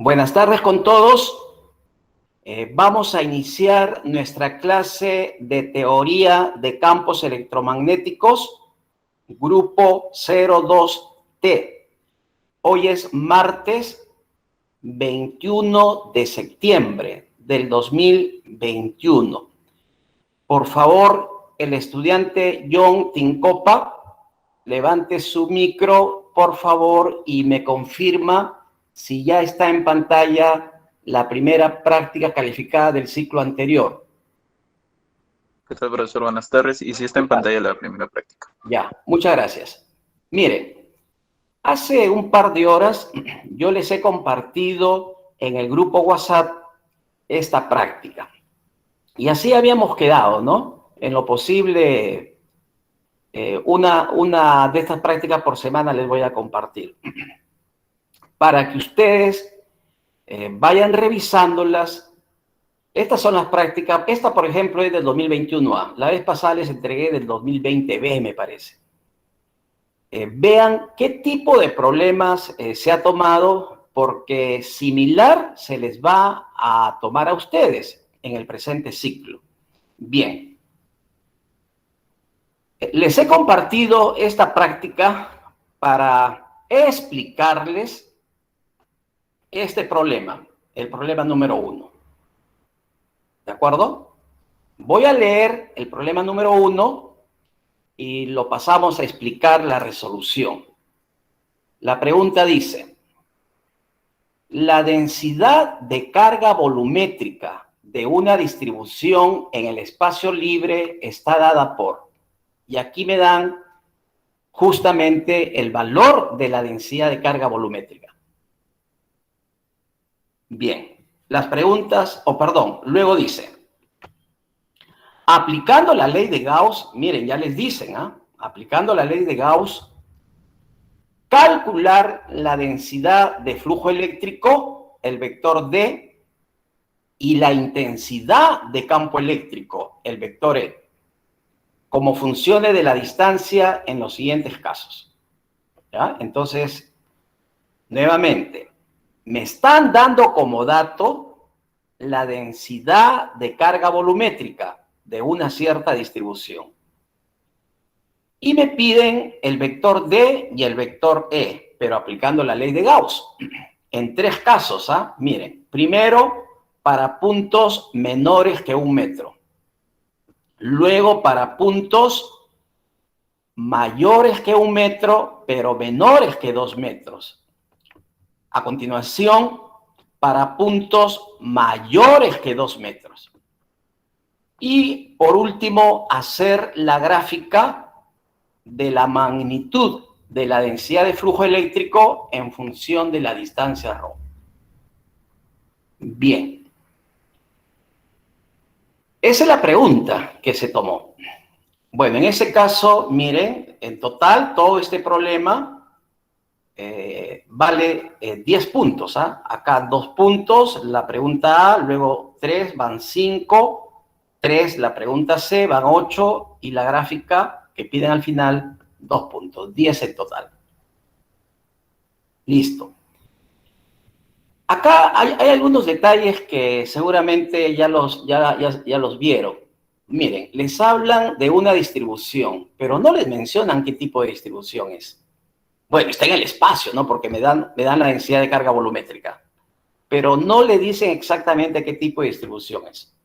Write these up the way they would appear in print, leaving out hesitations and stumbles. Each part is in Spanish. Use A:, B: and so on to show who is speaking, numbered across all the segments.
A: Buenas tardes con todos. Vamos a iniciar nuestra clase de teoría de campos electromagnéticos, grupo 02T. Hoy es martes 21 de septiembre del 2021. Por favor, el estudiante John Tincopa, levante su micro, por favor, y me confirma si ya está en pantalla la primera práctica calificada del ciclo anterior.
B: ¿Qué tal, profesor? Buenas tardes. Y sí está en pantalla la primera práctica.
A: Ya, muchas gracias. Mire, hace un par de horas yo les he compartido en el grupo WhatsApp esta práctica. Y así habíamos quedado, ¿no? En lo posible, una de estas prácticas por semana les voy a compartir. Para que ustedes vayan revisándolas. Estas son las prácticas. Esta, por ejemplo, es del 2021A. La vez pasada les entregué del 2020B, me parece. Vean qué tipo de problemas se ha tomado, porque similar se les va a tomar a ustedes en el presente ciclo. Bien. Les he compartido esta práctica para explicarles este problema, el problema número 1. ¿De acuerdo? Voy a leer el problema número 1 y lo pasamos a explicar la resolución. La pregunta dice: la densidad de carga volumétrica de una distribución en el espacio libre está dada por, y aquí me dan justamente el valor de la densidad de carga volumétrica. Bien, las preguntas, luego dice: aplicando la ley de Gauss, miren, ya les dicen, aplicando la ley de Gauss, calcular la densidad de flujo eléctrico, el vector D, y la intensidad de campo eléctrico, el vector E, como funciones de la distancia en los siguientes casos. ¿Ya? Entonces, nuevamente, me están dando como dato la densidad de carga volumétrica de una cierta distribución. Y me piden el vector D y el vector E, pero aplicando la ley de Gauss. En tres casos, miren. Primero, para puntos menores que 1 metro. Luego, para puntos mayores que 1 metro, pero menores que 2 metros. A continuación, para puntos mayores que 2 metros. Y, por último, hacer la gráfica de la magnitud de la densidad de flujo eléctrico en función de la distancia ρ. Bien. Esa es la pregunta que se tomó. Bueno, en ese caso, miren, en total todo este problema vale 10 puntos. Acá 2 puntos, la pregunta A, luego 3, van 5, 3, la pregunta C, van 8, y la gráfica que piden al final, 2 puntos, 10 en total. Listo. Acá hay algunos detalles que seguramente ya los vieron. Miren, les hablan de una distribución, pero no les mencionan qué tipo de distribución es. Bueno, está en el espacio, ¿no? Porque me dan la densidad de carga volumétrica. Pero no le dicen exactamente qué tipo de distribución es.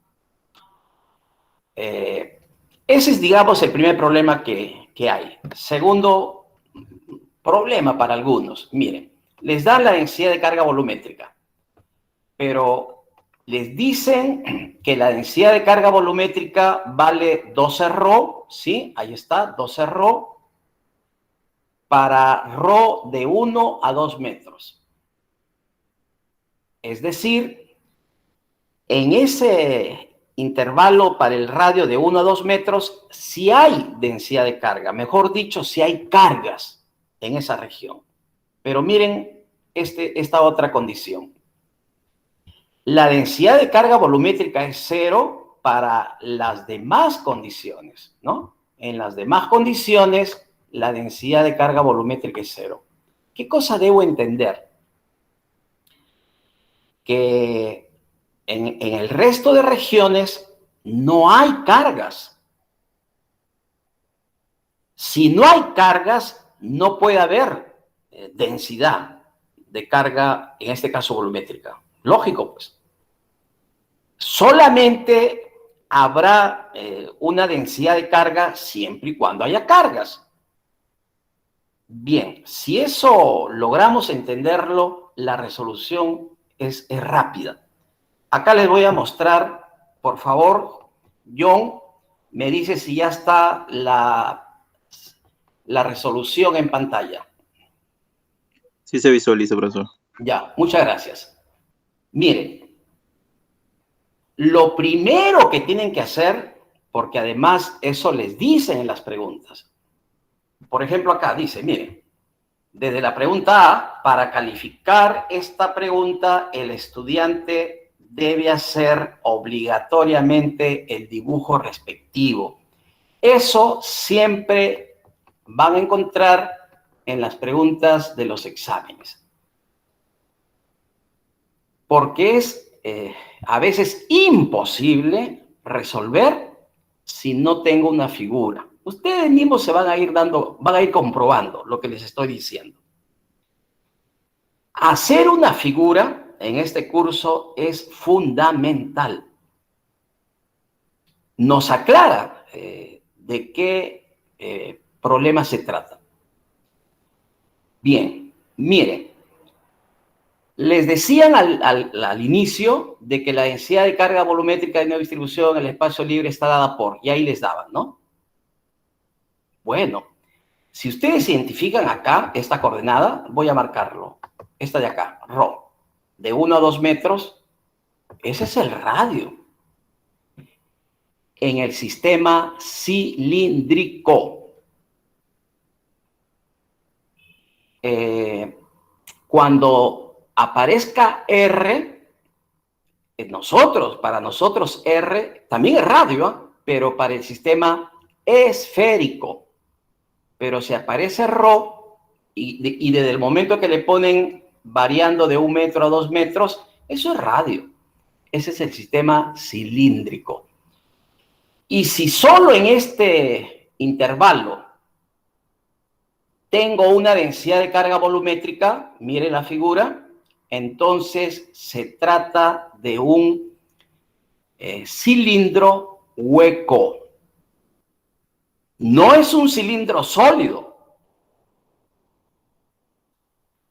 A: Ese es, digamos, el primer problema que hay. Segundo problema para algunos. Miren, les dan la densidad de carga volumétrica, pero les dicen que la densidad de carga volumétrica vale 12 ρ, ¿sí? Ahí está, 12 ρ, para ρ de 1 a 2 metros. Es decir, en ese intervalo para el radio de 1 a 2 metros, sí hay densidad de carga, mejor dicho, sí hay cargas en esa región. Pero miren esta otra condición. La densidad de carga volumétrica es 0 para las demás condiciones, ¿no? En las demás condiciones, la densidad de carga volumétrica es 0. ¿Qué cosa debo entender? que en el resto de regiones no hay cargas. Si no hay cargas, no puede haber densidad de carga, en este caso volumétrica. Lógico, pues. Solamente habrá una densidad de carga siempre y cuando haya cargas. Bien, si eso logramos entenderlo, la resolución es rápida. Acá les voy a mostrar, por favor, John, me dice si ya está la resolución en pantalla.
B: Sí se visualiza, profesor.
A: Ya, muchas gracias. Miren, lo primero que tienen que hacer, porque además eso les dicen en las preguntas. Por ejemplo, acá dice, miren, desde la pregunta A, para calificar esta pregunta, el estudiante debe hacer obligatoriamente el dibujo respectivo. Eso siempre van a encontrar en las preguntas de los exámenes. Porque es a veces imposible resolver si no tengo una figura. Ustedes mismos se van a ir comprobando lo que les estoy diciendo. Hacer una figura en este curso es fundamental. Nos aclara de qué problema se trata. Bien, miren, les decían al inicio de que la densidad de carga volumétrica de una distribución en el espacio libre está dada por, y ahí les daban, ¿no? Bueno, si ustedes identifican acá esta coordenada, voy a marcarlo. Esta de acá, ρ, de 1 a 2 metros, ese es el radio en el sistema cilíndrico. Cuando aparezca R, para nosotros R también es radio, pero para el sistema esférico. Pero si aparece ρ, y desde el momento que le ponen variando de 1 metro a 2 metros, eso es radio. Ese es el sistema cilíndrico. Y si solo en este intervalo tengo una densidad de carga volumétrica, miren la figura, entonces se trata de un cilindro hueco. No es un cilindro sólido.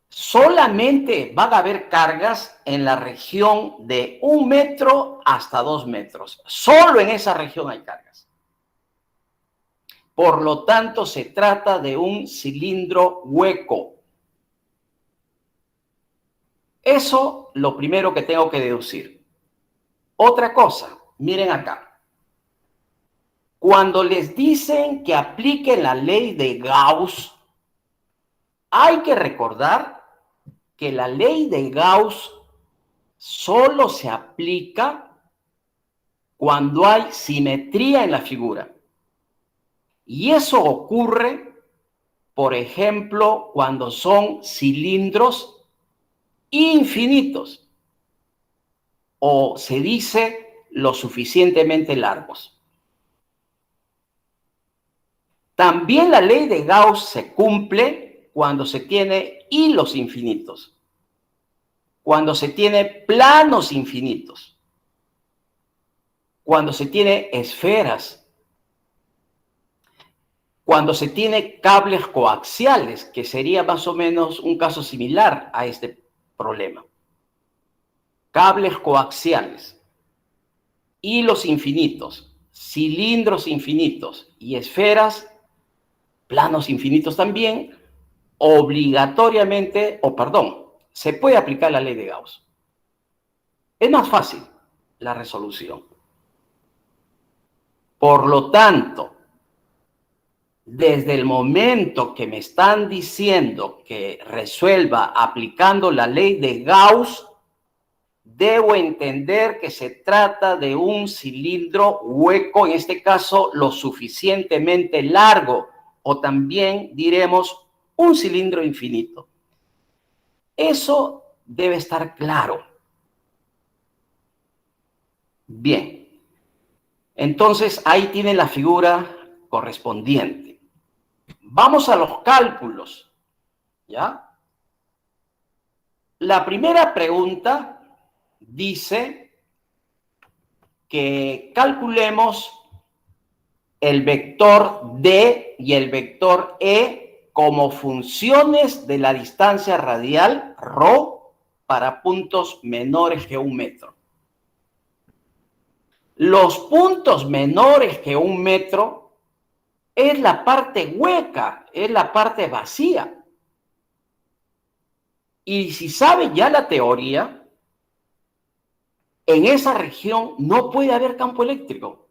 A: Solamente van a haber cargas en la región de 1 metro hasta 2 metros. Solo en esa región hay cargas. Por lo tanto, se trata de un cilindro hueco. Eso lo primero que tengo que deducir. Otra cosa, miren acá. Cuando les dicen que apliquen la ley de Gauss, hay que recordar que la ley de Gauss solo se aplica cuando hay simetría en la figura. Y eso ocurre, por ejemplo, cuando son cilindros infinitos o se dice lo suficientemente largos. También la ley de Gauss se cumple cuando se tiene hilos infinitos, cuando se tiene planos infinitos, cuando se tiene esferas, cuando se tiene cables coaxiales, que sería más o menos un caso similar a este problema. Cables coaxiales, hilos infinitos, cilindros infinitos y esferas, planos infinitos también, obligatoriamente, se puede aplicar la ley de Gauss. Es más fácil la resolución. Por lo tanto, desde el momento que me están diciendo que resuelva aplicando la ley de Gauss, debo entender que se trata de un cilindro hueco, en este caso lo suficientemente largo, o también diremos un cilindro infinito. Eso debe estar claro. Bien. Entonces, ahí tiene la figura correspondiente. Vamos a los cálculos, ¿ya? La primera pregunta dice que calculemos el vector D y el vector E como funciones de la distancia radial ρ para puntos menores que 1 metro. Los puntos menores que 1 metro es la parte hueca, es la parte vacía. Y si sabe ya la teoría, en esa región no puede haber campo eléctrico.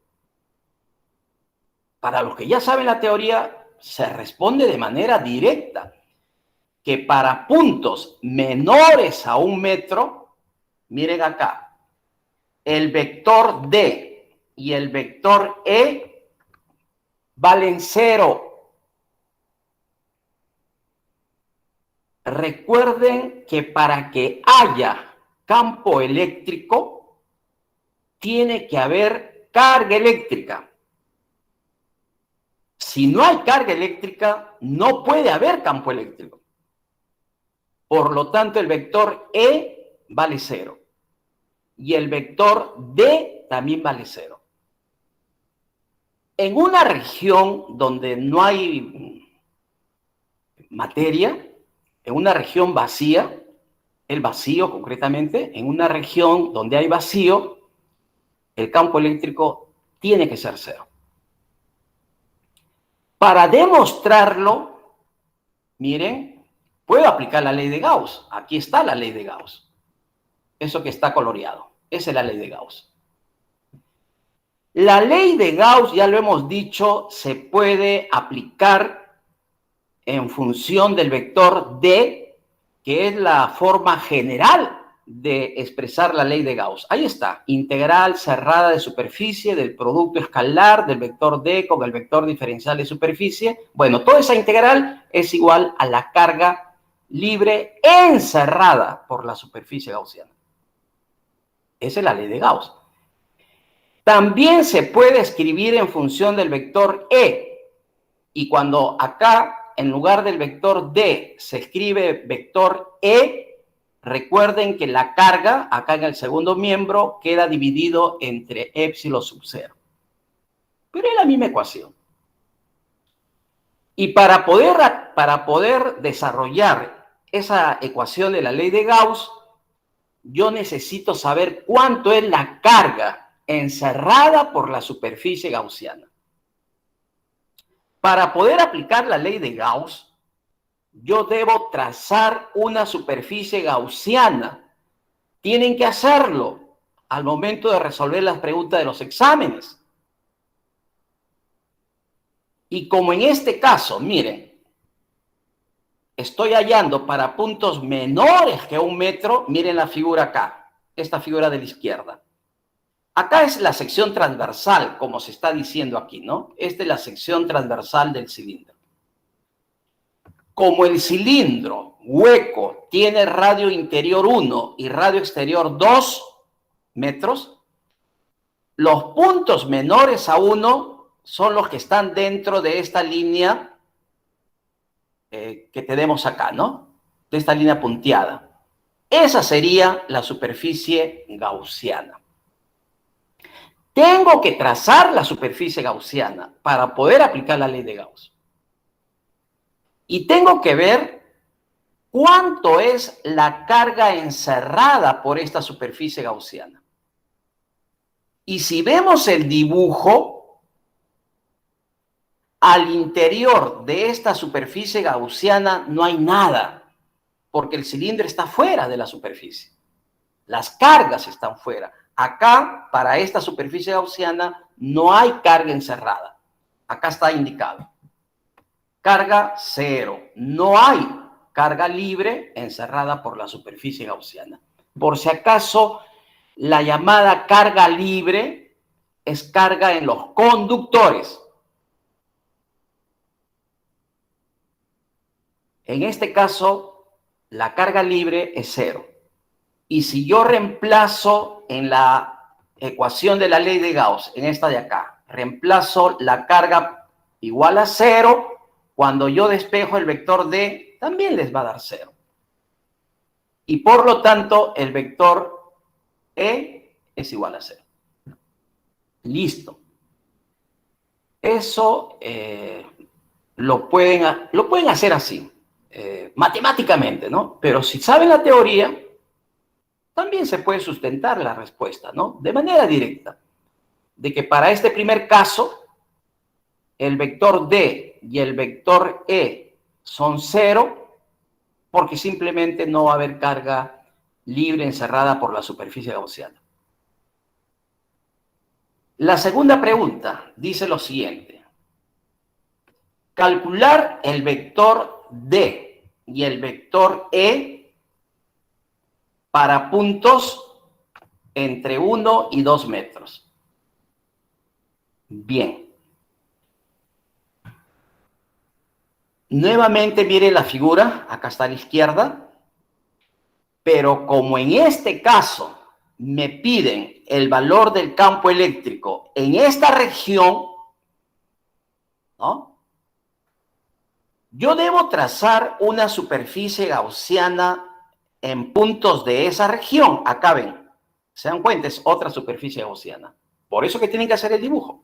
A: Para los que ya saben la teoría, se responde de manera directa que para puntos menores a 1 metro, miren acá, el vector D y el vector E valen 0. Recuerden que para que haya campo eléctrico, tiene que haber carga eléctrica. Si no hay carga eléctrica, no puede haber campo eléctrico. Por lo tanto, el vector E vale 0. Y el vector D también vale 0. En una región donde no hay materia, en una región vacía, el vacío concretamente, en una región donde hay vacío, el campo eléctrico tiene que ser 0. Para demostrarlo, miren, puedo aplicar la ley de Gauss. Aquí está la ley de Gauss. Eso que está coloreado, esa es la ley de Gauss. La ley de Gauss, ya lo hemos dicho, se puede aplicar en función del vector D, que es la forma general de expresar la ley de Gauss. Ahí está, integral cerrada de superficie del producto escalar del vector D con el vector diferencial de superficie. Bueno, toda esa integral es igual a la carga libre encerrada por la superficie gaussiana. Esa es la ley de Gauss. También se puede escribir en función del vector E. Y cuando acá, en lugar del vector D, se escribe vector E, recuerden que la carga, acá en el segundo miembro, queda dividido entre épsilon sub 0. Pero es la misma ecuación. Y para poder desarrollar esa ecuación de la ley de Gauss, yo necesito saber cuánto es la carga encerrada por la superficie gaussiana. Para poder aplicar la ley de Gauss, yo debo trazar una superficie gaussiana. Tienen que hacerlo al momento de resolver las preguntas de los exámenes. Y como en este caso, miren, estoy hallando para puntos menores que 1 metro, miren la figura acá, esta figura de la izquierda. Acá es la sección transversal, como se está diciendo aquí, ¿no? Esta es la sección transversal del cilindro. Como el cilindro hueco tiene radio interior 1 y radio exterior 2 metros, los puntos menores a 1 son los que están dentro de esta línea que tenemos acá, ¿no? De esta línea punteada. Esa sería la superficie gaussiana. Tengo que trazar la superficie gaussiana para poder aplicar la ley de Gauss. Y tengo que ver cuánto es la carga encerrada por esta superficie gaussiana. Y si vemos el dibujo, al interior de esta superficie gaussiana no hay nada, porque el cilindro está fuera de la superficie. Las cargas están fuera. Acá, para esta superficie gaussiana, no hay carga encerrada. Acá está indicado. Carga 0. No hay carga libre encerrada por la superficie gaussiana. Por si acaso, la llamada carga libre es carga en los conductores. En este caso, la carga libre es 0. Y si yo reemplazo en la ecuación de la ley de Gauss, en esta de acá, reemplazo la carga igual a 0, cuando yo despejo el vector D, también les va a dar 0. Y por lo tanto, el vector E es igual a 0. Listo. Eso lo pueden hacer así, matemáticamente, ¿no? Pero si saben la teoría, también se puede sustentar la respuesta, ¿no? De manera directa. De que para este primer caso, el vector D y el vector E son 0, porque simplemente no va a haber carga libre encerrada por la superficie gaussiana. La segunda pregunta dice lo siguiente. Calcular el vector D y el vector E para puntos entre 1 y 2 metros. Bien. Nuevamente mire la figura, acá está a la izquierda, pero como en este caso me piden el valor del campo eléctrico en esta región, ¿no? Yo debo trazar una superficie gaussiana en puntos de esa región. Acá ven, se dan cuenta, es otra superficie gaussiana. Por eso que tienen que hacer el dibujo.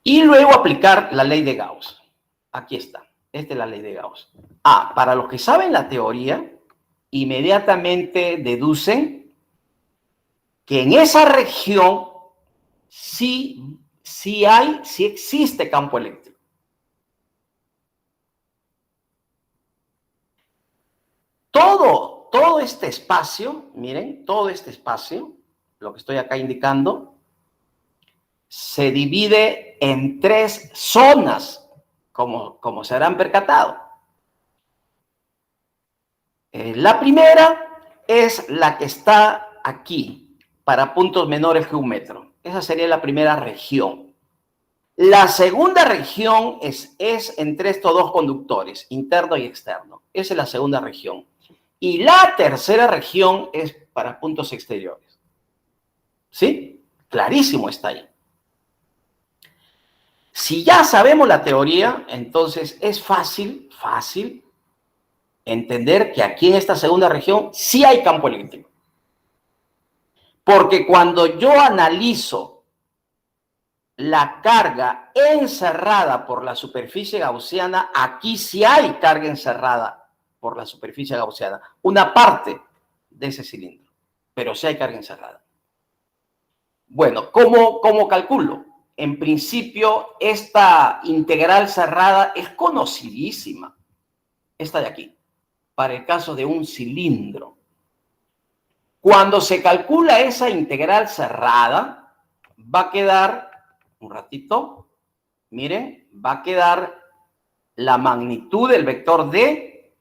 A: Y luego aplicar la ley de Gauss. Aquí está. Esta es la ley de Gauss. Para los que saben la teoría, inmediatamente deducen que en esa región sí existe campo eléctrico. Todo este espacio, miren, todo este espacio, lo que estoy acá indicando, se divide en 3 zonas, como se habrán percatado. La primera es la que está aquí, para puntos menores que 1 metro. Esa sería la primera región. La segunda región es entre estos dos conductores, interno y externo. Esa es la segunda región. Y la tercera región es para puntos exteriores. ¿Sí? Clarísimo está ahí. Si ya sabemos la teoría, entonces es fácil entender que aquí en esta segunda región sí hay campo eléctrico. Porque cuando yo analizo la carga encerrada por la superficie gaussiana, aquí sí hay carga encerrada por la superficie gaussiana. Una parte de ese cilindro, pero sí hay carga encerrada. Bueno, ¿cómo calculo? En principio, esta integral cerrada es conocidísima. Esta de aquí, para el caso de un cilindro. Cuando se calcula esa integral cerrada, va a quedar, un ratito, miren, va a quedar la magnitud del vector D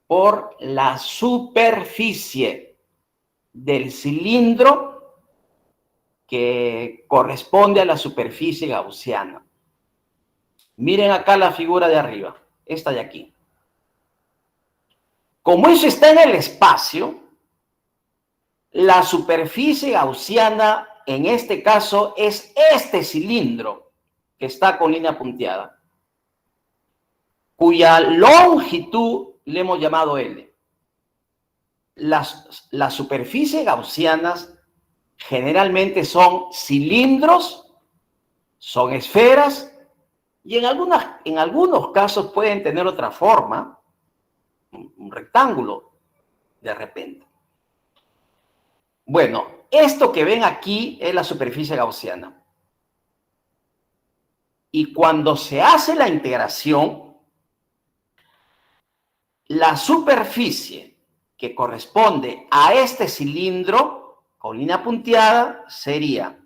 A: por la superficie del cilindro que corresponde a la superficie gaussiana. Miren acá la figura de arriba, esta de aquí. Como eso está en el espacio, la superficie gaussiana en este caso es este cilindro que está con línea punteada, cuya longitud le hemos llamado L. Las superficies gaussianas generalmente son cilindros, son esferas y en algunos casos pueden tener otra forma, un rectángulo de repente. Bueno, esto que ven aquí es la superficie gaussiana. Y cuando se hace la integración, la superficie que corresponde a este cilindro con línea punteada sería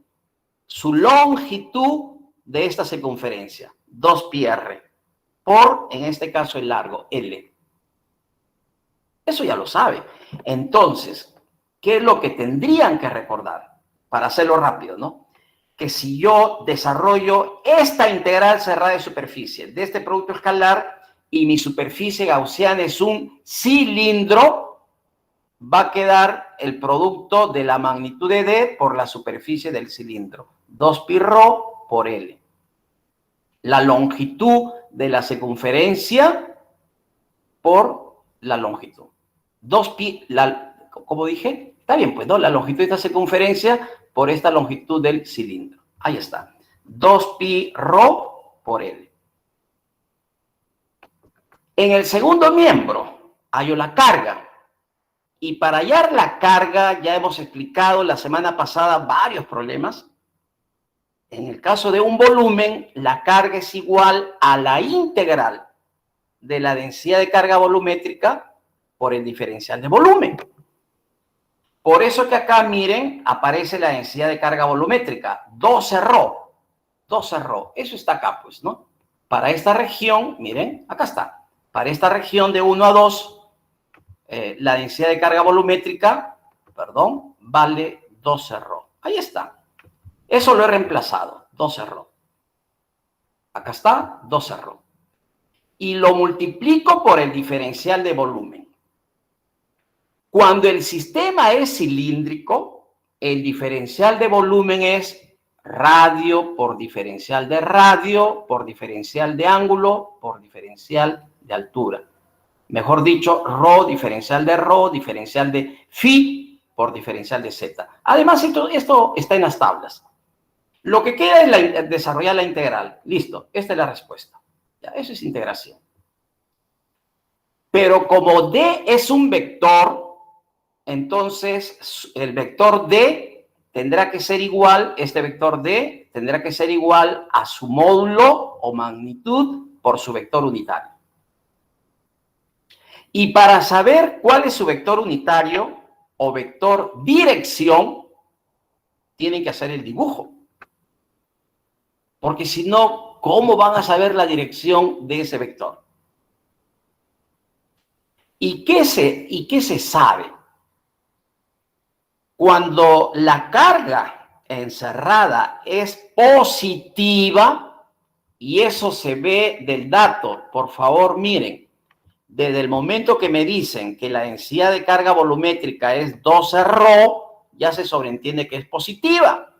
A: su longitud de esta circunferencia, 2πr, por, en este caso, el largo, L. Eso ya lo sabe. Entonces, ¿qué es lo que tendrían que recordar? Para hacerlo rápido, ¿no? Que si yo desarrollo esta integral cerrada de superficie de este producto escalar y mi superficie gaussiana es un cilindro, va a quedar el producto de la magnitud de D por la superficie del cilindro. 2πr por L. La longitud de la circunferencia por la longitud. 2pi, ¿cómo dije? Está bien, pues, ¿no? La longitud de esta circunferencia por esta longitud del cilindro. Ahí está. 2πr por L. En el segundo miembro hallo la carga. Y para hallar la carga, ya hemos explicado la semana pasada varios problemas. En el caso de un volumen, la carga es igual a la integral de la densidad de carga volumétrica por el diferencial de volumen. Por eso que acá, miren, aparece la densidad de carga volumétrica, 12ρ. 12ρ, eso está acá, pues, ¿no? Para esta región, miren, acá está. Para esta región de 1 a 2, la densidad de carga volumétrica, perdón, vale 12ρ. Ahí está. Eso lo he reemplazado, 12ρ. Acá está, 12ρ. Y lo multiplico por el diferencial de volumen. Cuando el sistema es cilíndrico, el diferencial de volumen es radio por diferencial de radio, por diferencial de ángulo, por diferencial de altura. Mejor dicho, ρ, diferencial de phi por diferencial de z. Además, esto está en las tablas. Lo que queda es desarrollar la integral. Listo, esta es la respuesta. Ya, eso es integración. Pero como D es un vector, entonces el vector D tendrá que ser igual, este vector D tendrá que ser igual a su módulo o magnitud por su vector unitario. Y para saber cuál es su vector unitario o vector dirección, tienen que hacer el dibujo. Porque si no, ¿cómo van a saber la dirección de ese vector? ¿Y qué se sabe? Cuando la carga encerrada es positiva, y eso se ve del dato, por favor, miren. Desde el momento que me dicen que la densidad de carga volumétrica es 12ρ, ya se sobreentiende que es positiva.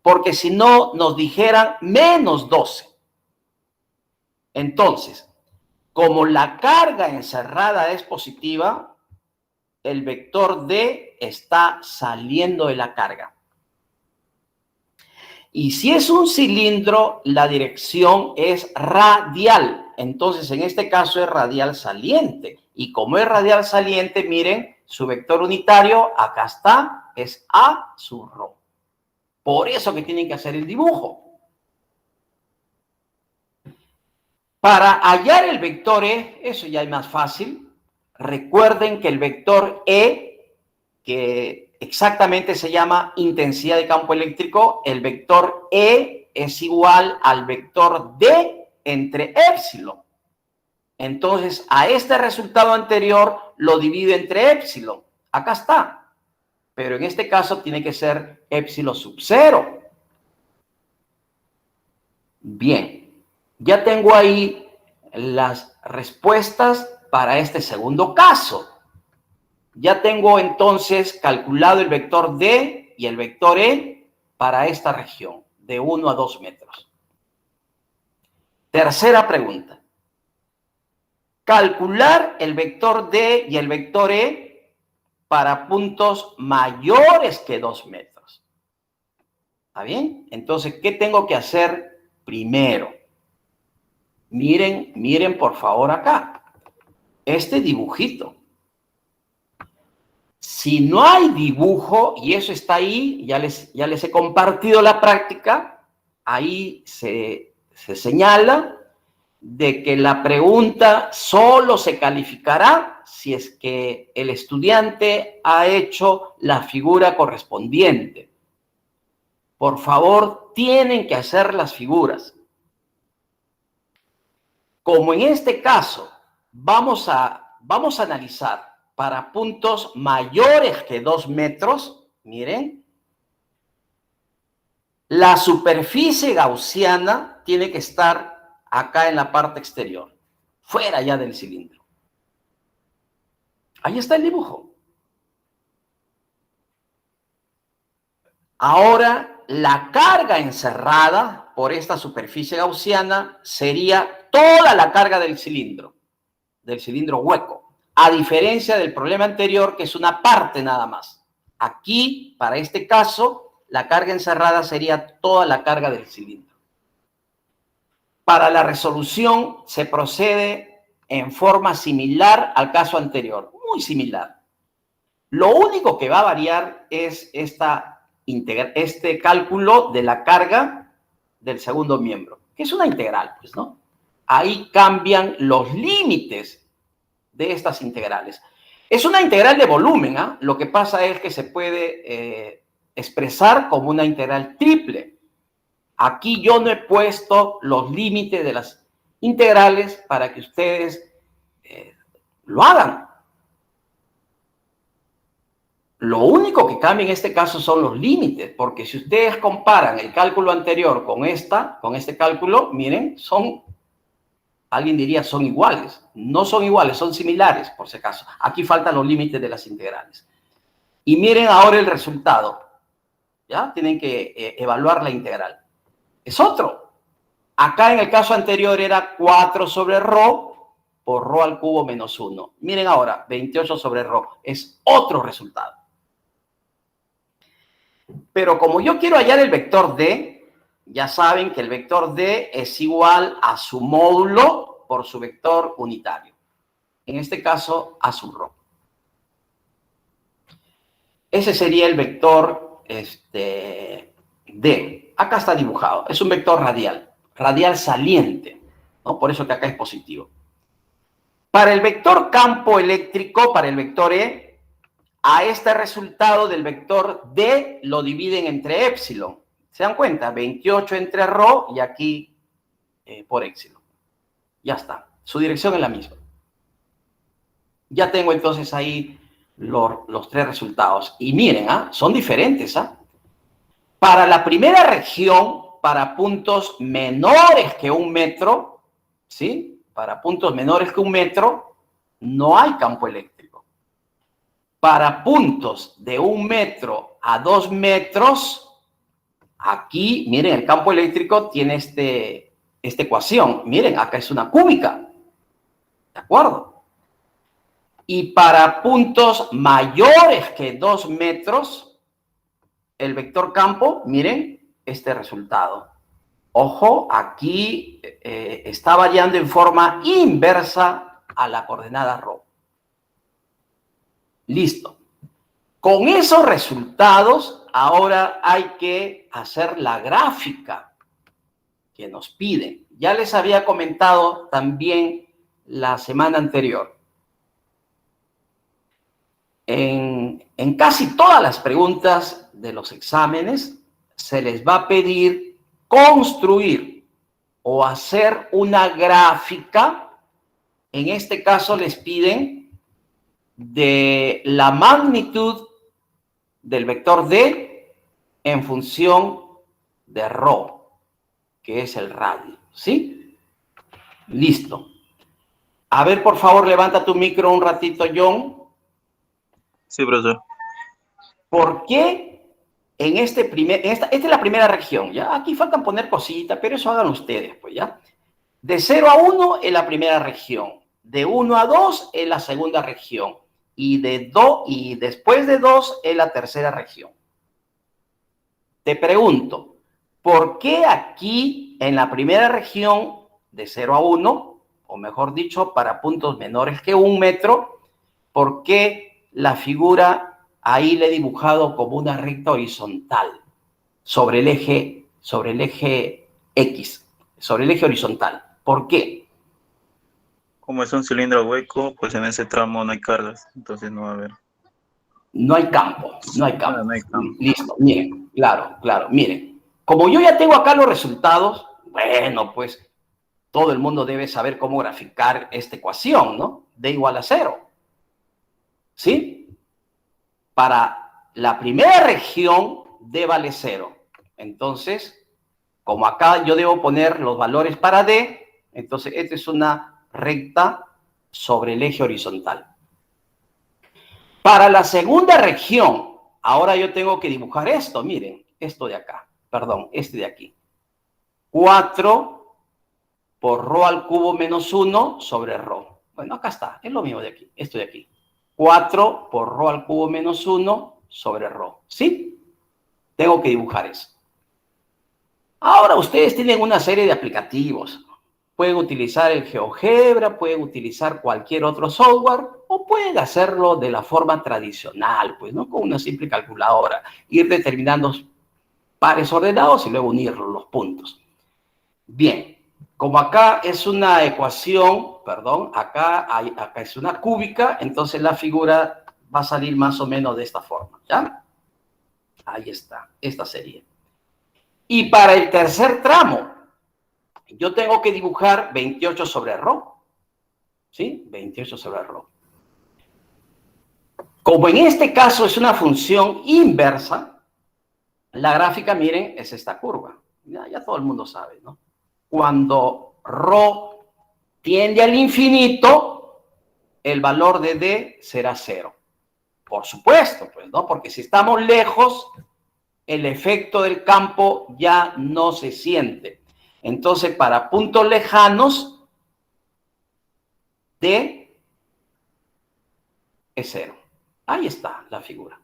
A: Porque si no, nos dijeran menos 12. Entonces, como la carga encerrada es positiva, el vector D está saliendo de la carga. Y si es un cilindro, la dirección es radial. Entonces, en este caso es radial saliente. Y como es radial saliente, miren, su vector unitario, acá está, es A sub ρ. Por eso que tienen que hacer el dibujo. Para hallar el vector E, eso ya es más fácil. Recuerden que el vector E, que exactamente se llama intensidad de campo eléctrico, el vector E es igual al vector D entre épsilon. Entonces, a este resultado anterior lo divido entre épsilon. Acá está. Pero en este caso tiene que ser épsilon sub 0. Bien, ya tengo ahí las respuestas para este segundo caso. Ya tengo entonces calculado el vector D y el vector E para esta región, de 1 a 2 metros. Tercera pregunta. Calcular el vector D y el vector E para puntos mayores que 2 metros. ¿Está bien? Entonces, ¿qué tengo que hacer primero? Miren por favor acá. Este dibujito. Si no hay dibujo, y eso está ahí, ya les he compartido la práctica, ahí se señala de que la pregunta solo se calificará si es que el estudiante ha hecho la figura correspondiente. Por favor, tienen que hacer las figuras. Como en este caso vamos a analizar para puntos mayores que 2 metros, miren, la superficie gaussiana tiene que estar acá en la parte exterior, fuera ya del cilindro. Ahí está el dibujo. Ahora, la carga encerrada por esta superficie gaussiana sería toda la carga del cilindro hueco, a diferencia del problema anterior, que es una parte nada más. Aquí, para este caso, la carga encerrada sería toda la carga del cilindro. Para la resolución se procede en forma similar al caso anterior, muy similar. Lo único que va a variar es este cálculo de la carga del segundo miembro, que es una integral, pues, ¿no? Ahí cambian los límites de estas integrales. Es una integral de volumen, ¿eh? Lo que pasa es que se puede expresar como una integral triple. Aquí yo no he puesto los límites de las integrales para que ustedes lo hagan. Lo único que cambia en este caso son los límites, porque si ustedes comparan el cálculo anterior con este cálculo, miren, alguien diría son iguales. No son iguales, son similares, por si acaso. Aquí faltan los límites de las integrales. Y miren ahora el resultado. ¿Ya? Tienen que evaluar la integral. Es otro. Acá en el caso anterior era 4 sobre ρ por ρ al cubo menos 1. Miren ahora, 28 sobre ρ. Es otro resultado. Pero como yo quiero hallar el vector D, ya saben que el vector D es igual a su módulo por su vector unitario. En este caso, a sub ρ. Ese sería el vector D. Acá está dibujado. Es un vector radial saliente, ¿no? Por eso que acá es positivo. Para el vector campo eléctrico, para el vector E, a este resultado del vector D lo dividen entre épsilon. ¿Se dan cuenta? 28 entre ρ y aquí por épsilon. Ya está. Su dirección es la misma. Ya tengo entonces ahí los tres resultados. Y miren, son diferentes. Para la primera región, para puntos menores que 1 metro, ¿sí? Para puntos menores que 1 metro, no hay campo eléctrico. Para puntos de 1 metro a 2 metros, aquí, miren, el campo eléctrico tiene esta ecuación. Miren, acá es una cúbica. ¿De acuerdo? Y para puntos mayores que 2 metros, el vector campo, miren, este resultado. Ojo, aquí está variando en forma inversa a la coordenada ρ. Listo. Con esos resultados, ahora hay que hacer la gráfica que nos piden. Ya les había comentado también la semana anterior. En casi todas las preguntas de los exámenes se les va a pedir construir o hacer una gráfica. En este caso les piden de la magnitud del vector D en función de ρ, que es el radio, ¿sí? Listo. A ver, por favor, levanta tu micro un ratito, John.
B: Sí, profesor.
A: ¿Por qué en esta es la primera región, ¿ya? Aquí faltan poner cositas, pero eso hagan ustedes, pues, ¿ya? De 0 a 1 es la primera región, de 1 a 2 es la segunda región, y después de 2 es la tercera región. Te pregunto, ¿por qué aquí en la primera región de 0 a 1, o mejor dicho, para puntos menores que 1 metro, por qué la figura ahí le he dibujado como una recta horizontal sobre el eje X, sobre el eje horizontal? ¿Por qué?
B: Como es un cilindro hueco, pues en ese tramo no hay cargas, entonces no va a haber.
A: No hay campo, no hay campo.
B: No hay campo.
A: Listo, miren, claro, miren. Como yo ya tengo acá los resultados, bueno, pues todo el mundo debe saber cómo graficar esta ecuación, ¿no? D igual a 0. ¿Sí? Para la primera región, D vale 0. Entonces, como acá yo debo poner los valores para D, entonces esta es una recta sobre el eje horizontal. Para la segunda región, ahora yo tengo que dibujar esto, miren. esto de acá, perdón, este de aquí. 4 por rho al cubo menos 1 sobre rho. Bueno, acá está, es lo mismo de aquí, esto de aquí. 4 por rho al cubo menos 1 sobre rho. ¿Sí? Tengo que dibujar eso. Ahora ustedes tienen una serie de aplicativos. Pueden utilizar el GeoGebra, pueden utilizar cualquier otro software o pueden hacerlo de la forma tradicional, pues, ¿no? Con una simple calculadora. Ir determinando pares ordenados y luego unir los puntos. Bien, como acá es una ecuación, perdón, acá es una cúbica, entonces la figura va a salir más o menos de esta forma, ¿ya? Ahí está, esta sería. Y para el tercer tramo, yo tengo que dibujar 28 sobre rho, ¿sí? 28 sobre rho. Como en este caso es una función inversa, la gráfica, miren, es esta curva. Ya todo el mundo sabe, ¿no? Cuando rho tiende al infinito, el valor de D será 0. Por supuesto, pues, ¿no? Porque si estamos lejos, el efecto del campo ya no se siente. Entonces, para puntos lejanos, D es 0. Ahí está la figura.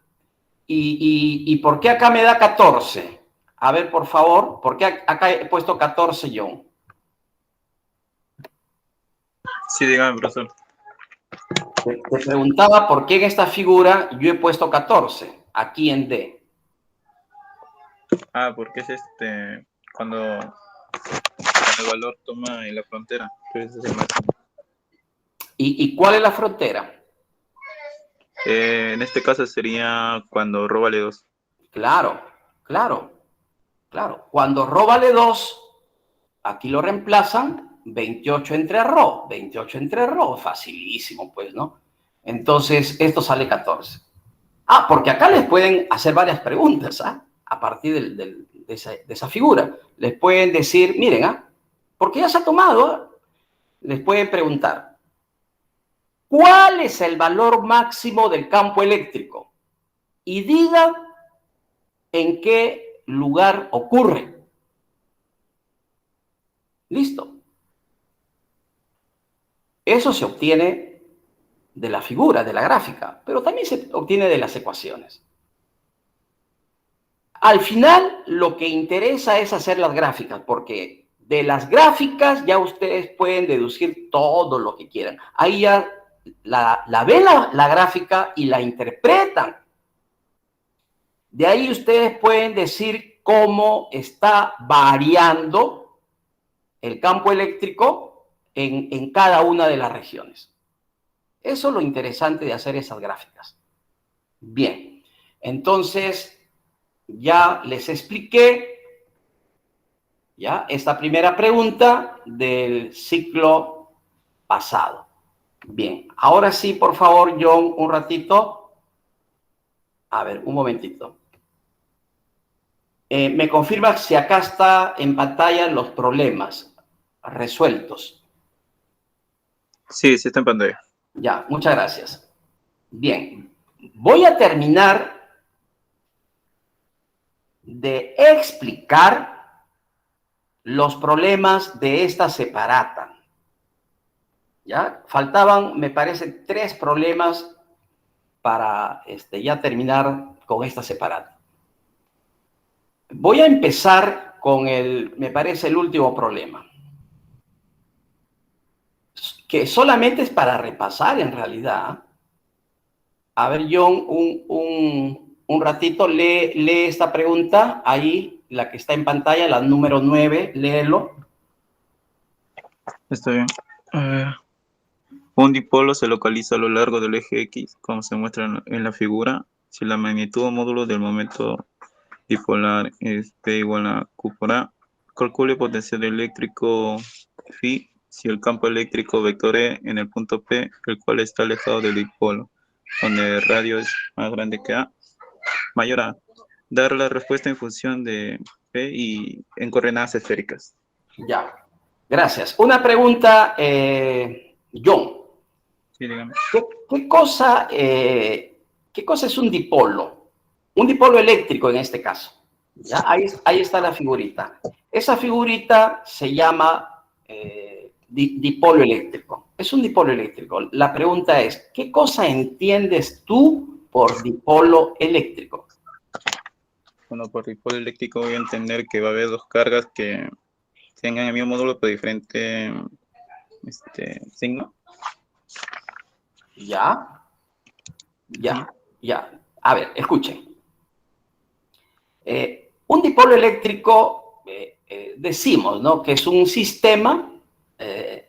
A: ¿Y por qué acá me da 14? A ver, por favor, ¿por qué acá he puesto 14, John?
B: Sí, dígame, profesor.
A: Te preguntaba por qué en esta figura yo he puesto 14, aquí en D.
B: Porque es cuando el valor toma en la frontera. Entonces es el máximo.
A: ¿Y cuál es la frontera?
B: En este caso sería cuando rho vale 2.
A: Claro, claro, claro. Cuando rho vale 2, aquí lo reemplazan 28 entre rho. 28 entre rho, facilísimo, pues, ¿no? Entonces, esto sale 14. Porque acá les pueden hacer varias preguntas, a partir de esa figura. Les pueden decir, miren, porque ya se ha tomado, les pueden preguntar, ¿cuál es el valor máximo del campo eléctrico? Y diga en qué lugar ocurre. Listo. Eso se obtiene de la figura, de la gráfica, pero también se obtiene de las ecuaciones. Al final, lo que interesa es hacer las gráficas, porque de las gráficas ya ustedes pueden deducir todo lo que quieran. Ahí ya la ven la gráfica y la interpretan. De ahí ustedes pueden decir cómo está variando el campo eléctrico en cada una de las regiones. Eso es lo interesante de hacer esas gráficas. Bien, entonces ya les expliqué esta primera pregunta del ciclo pasado. Bien, ahora sí, por favor, John, un ratito. A ver, un momentito. Me confirma si acá está en pantalla los problemas resueltos.
B: Sí, sí está en pantalla.
A: Ya, muchas gracias. Bien, voy a terminar de explicar los problemas de esta separata. ¿Ya? Faltaban, me parece, 3 problemas para ya terminar con esta separata. Voy a empezar con me parece, el último problema, que solamente es para repasar en realidad. A ver, John, un ratito, lee esta pregunta, ahí, la que está en pantalla, la número 9, léelo.
B: Está bien. Un dipolo se localiza a lo largo del eje X, como se muestra en la figura. Si la magnitud o módulo del momento dipolar es P igual a Q por A, calcule potencial eléctrico phi si el campo eléctrico vector E en el punto P, el cual está alejado del dipolo, donde el radio es más grande que A, mayor a. Dar la respuesta en función de P y en coordenadas esféricas.
A: Ya, gracias. Una pregunta, John.
B: Sí, dígame.
A: ¿Qué cosa es un dipolo? Un dipolo eléctrico en este caso. ¿Ya? Ahí está la figurita. Esa figurita se llama dipolo eléctrico. Es un dipolo eléctrico. La pregunta es, ¿qué cosa entiendes tú por dipolo eléctrico?
B: Bueno, por dipolo eléctrico voy a entender que va a haber dos cargas que tengan el mismo módulo pero diferente signo.
A: Ya, ya, ya. A ver, escuchen. Un dipolo eléctrico, decimos, ¿no?, que es un sistema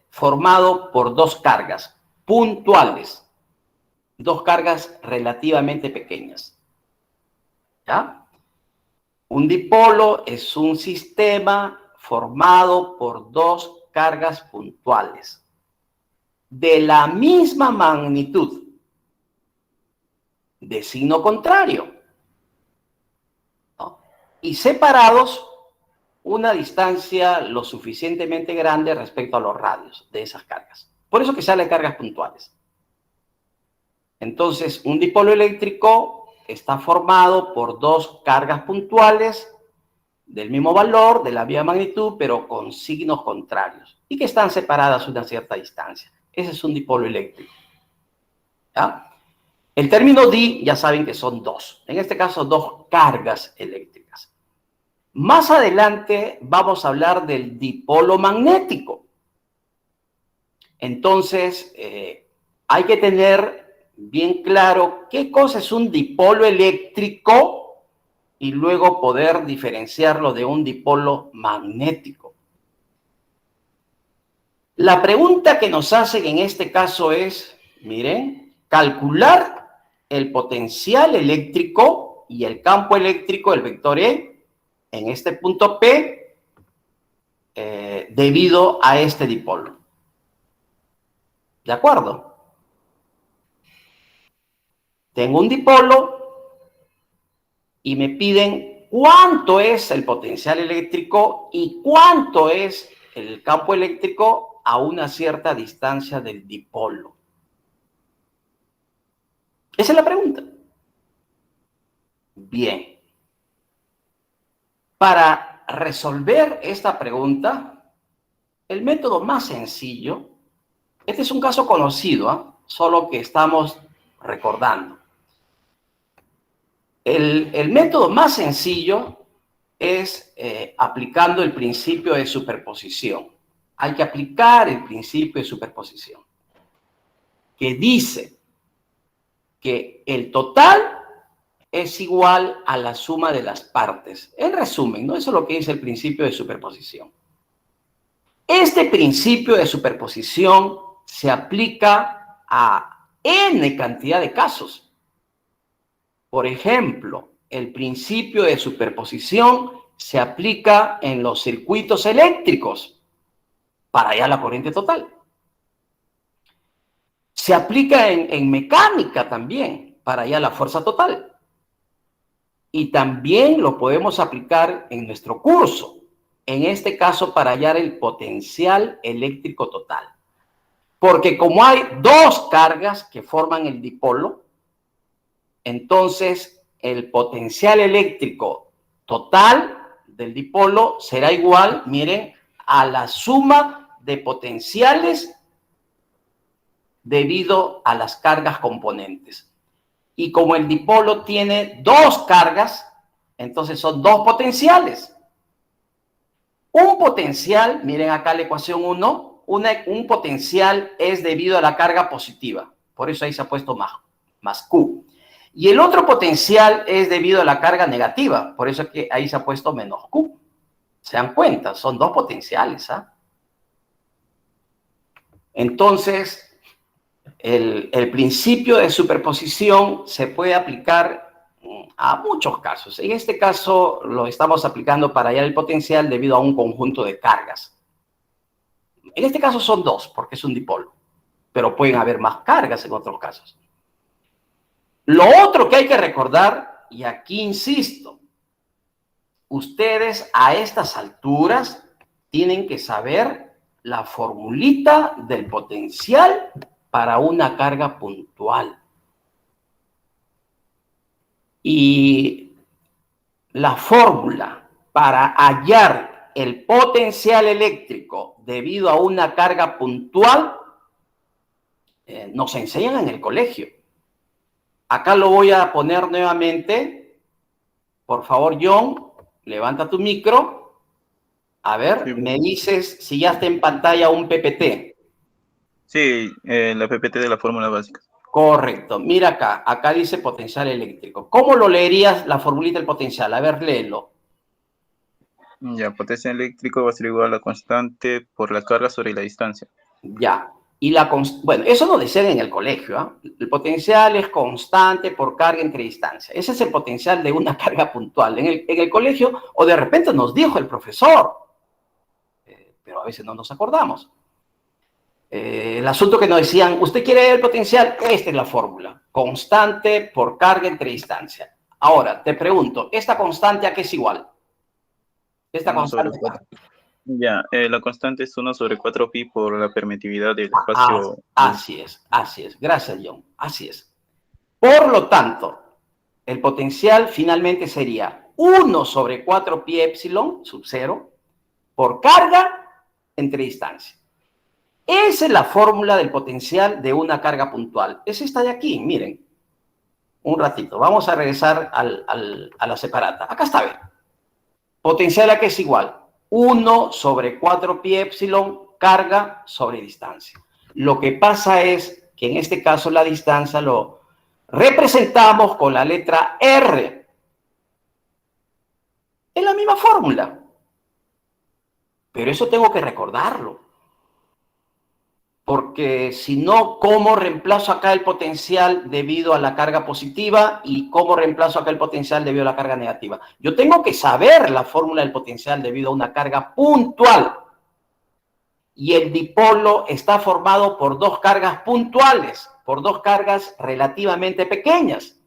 A: formado por dos cargas puntuales, dos cargas relativamente pequeñas. ¿Ya? Un dipolo es un sistema formado por dos cargas puntuales de la misma magnitud, de signo contrario, ¿no?, y separados una distancia lo suficientemente grande respecto a los radios de esas cargas. Por eso que salen cargas puntuales. Entonces, un dipolo eléctrico está formado por dos cargas puntuales del mismo valor, de la misma magnitud, pero con signos contrarios y que están separadas a una cierta distancia. Ese es un dipolo eléctrico. ¿Ya? El término di, ya saben que son dos. En este caso, dos cargas eléctricas. Más adelante vamos a hablar del dipolo magnético. Entonces, hay que tener bien claro qué cosa es un dipolo eléctrico y luego poder diferenciarlo de un dipolo magnético. La pregunta que nos hacen en este caso es, miren, calcular el potencial eléctrico y el campo eléctrico, el vector E, en este punto P, debido a este dipolo. ¿De acuerdo? Tengo un dipolo y me piden cuánto es el potencial eléctrico y cuánto es el campo eléctrico a una cierta distancia del dipolo. Esa es la pregunta. Bien. Para resolver esta pregunta, el método más sencillo, este es un caso conocido, ¿eh?, solo que estamos recordando. El método más sencillo es aplicando el principio de superposición. Hay que aplicar el principio de superposición, que dice que el total es igual a la suma de las partes. En resumen, ¿no? Eso es lo que dice el principio de superposición. Este principio de superposición se aplica a n cantidad de casos. Por ejemplo, el principio de superposición se aplica en los circuitos eléctricos para hallar la corriente total. Se aplica en mecánica también para hallar la fuerza total. Y también lo podemos aplicar en nuestro curso, en este caso para hallar el potencial eléctrico total. Porque como hay dos cargas que forman el dipolo, entonces el potencial eléctrico total del dipolo será igual, miren, a la suma de potenciales debido a las cargas componentes. Y como el dipolo tiene dos cargas, entonces son dos potenciales. Un potencial, miren acá la ecuación 1, un potencial es debido a la carga positiva. Por eso ahí se ha puesto más Q. Y el otro potencial es debido a la carga negativa. Por eso es que ahí se ha puesto menos Q. ¿Se dan cuenta? Son dos potenciales, ¿ah? Entonces, el principio de superposición se puede aplicar a muchos casos. En este caso lo estamos aplicando para hallar el potencial debido a un conjunto de cargas. En este caso son dos, porque es un dipolo, pero pueden haber más cargas en otros casos. Lo otro que hay que recordar, y aquí insisto, ustedes a estas alturas tienen que saber la formulita del potencial para una carga puntual. Y la fórmula para hallar el potencial eléctrico debido a una carga puntual nos enseñan en el colegio. Acá lo voy a poner nuevamente. Por favor, John, levanta tu micro. A ver,
B: Sí,
A: me dices si ya está en pantalla un PPT.
B: sí, la PPT de la fórmula básica.
A: Correcto. Mira acá. Acá dice potencial eléctrico. ¿Cómo lo leerías la formulita del potencial? A ver, léelo.
B: Ya, potencial eléctrico va a ser igual a la constante por la carga sobre la distancia.
A: Ya. Y bueno, eso nos decían en el colegio. ¿Eh? El potencial es constante por carga entre distancia. Ese es el potencial de una carga puntual. En el colegio, o de repente nos dijo el profesor, pero a veces no nos acordamos. El asunto que nos decían, ¿usted quiere el potencial? Esta es la fórmula. Constante por carga entre distancia. Ahora, te pregunto, ¿esta constante a qué es igual? Esta
B: 1 sobre
A: constante acá.
B: 4. Ya, la constante es 1 sobre 4 pi por la permitividad del espacio.
A: Así es, así es. Gracias, John. Así es. Por lo tanto, el potencial finalmente sería 1 sobre 4 pi epsilon sub 0 por carga entre distancia. Esa es la fórmula del potencial de una carga puntual. Es esta de aquí, miren. Un ratito. Vamos a regresar a la separata. Acá está, ¿ven? Potencial a que es igual. 1 sobre 4 pi epsilon carga sobre distancia. Lo que pasa es que en este caso la distancia lo representamos con la letra R. Es la misma fórmula. Pero eso tengo que recordarlo. Porque si no, ¿cómo reemplazo acá el potencial debido a la carga positiva y cómo reemplazo acá el potencial debido a la carga negativa? Yo tengo que saber la fórmula del potencial debido a una carga puntual. Y el dipolo está formado por dos cargas puntuales, por dos cargas relativamente pequeñas.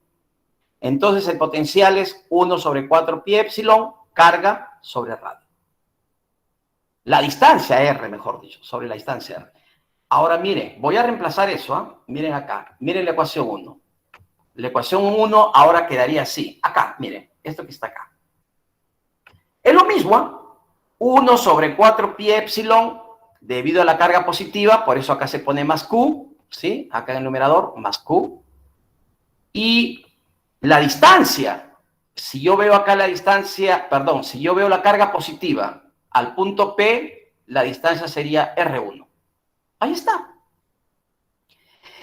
A: Entonces el potencial es 1 sobre 4 pi epsilon, carga sobre radio. La distancia R, mejor dicho, sobre la distancia R. Ahora miren, voy a reemplazar eso, ¿eh? Miren acá, miren la ecuación 1. La ecuación 1 ahora quedaría así. Acá, miren, esto que está acá. Es lo mismo, ¿eh? 1 sobre 4 pi epsilon debido a la carga positiva, por eso acá se pone más Q, ¿sí? Acá en el numerador, más Q. Y la distancia, si yo veo acá la distancia, perdón, si yo veo la carga positiva al punto P, la distancia sería R1. Ahí está.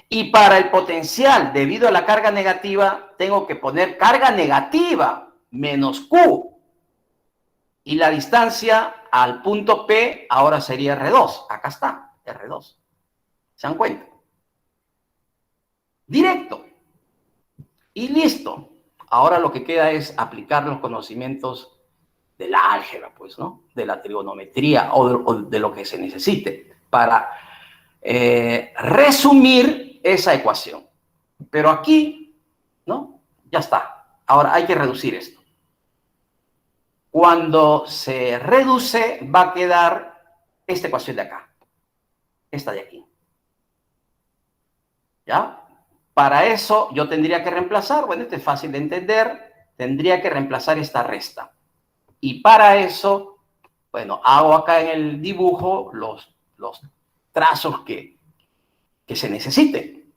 A: Y para el potencial debido a la carga negativa, tengo que poner carga negativa menos Q. Y la distancia al punto P ahora sería R2. Acá está, R2. ¿Se dan cuenta? Directo. Y listo. Ahora lo que queda es aplicar los conocimientos de la álgebra, pues, ¿no? De la trigonometría o de lo que se necesite para resumir esa ecuación. Pero aquí, ¿no? Ya está. Ahora hay que reducir esto. Cuando se reduce, va a quedar esta ecuación de acá. Esta de aquí. ¿Ya? Para eso yo tendría que reemplazar, bueno, esto es fácil de entender, tendría que reemplazar esta resta. Y para eso, bueno, hago acá en el dibujo los trazos que se necesiten.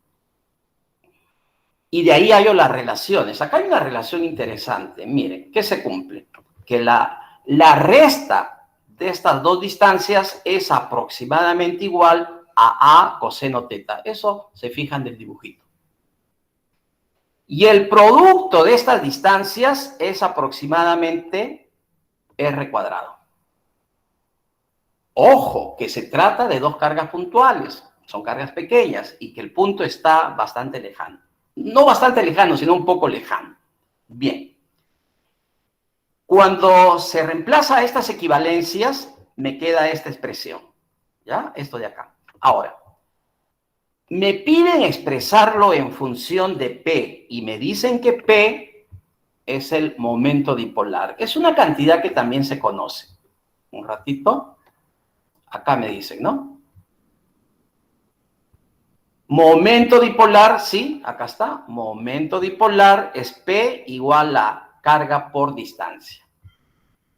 A: Y de ahí hallo las relaciones. Acá hay una relación interesante. Miren, ¿qué se cumple? Que la resta de estas dos distancias es aproximadamente igual a coseno teta. Eso se fijan del dibujito. Y el producto de estas distancias es aproximadamente R cuadrado. Ojo, que se trata de dos cargas puntuales. Son cargas pequeñas y que el punto está bastante lejano. No bastante lejano, sino un poco lejano. Bien. Cuando se reemplaza estas equivalencias, me queda esta expresión. ¿Ya? Esto de acá. Ahora, me piden expresarlo en función de P y me dicen que P es el momento dipolar. Es una cantidad que también se conoce. Un ratito. Acá me dicen, ¿no? Momento dipolar, sí, acá está. Momento dipolar es P igual a carga por distancia.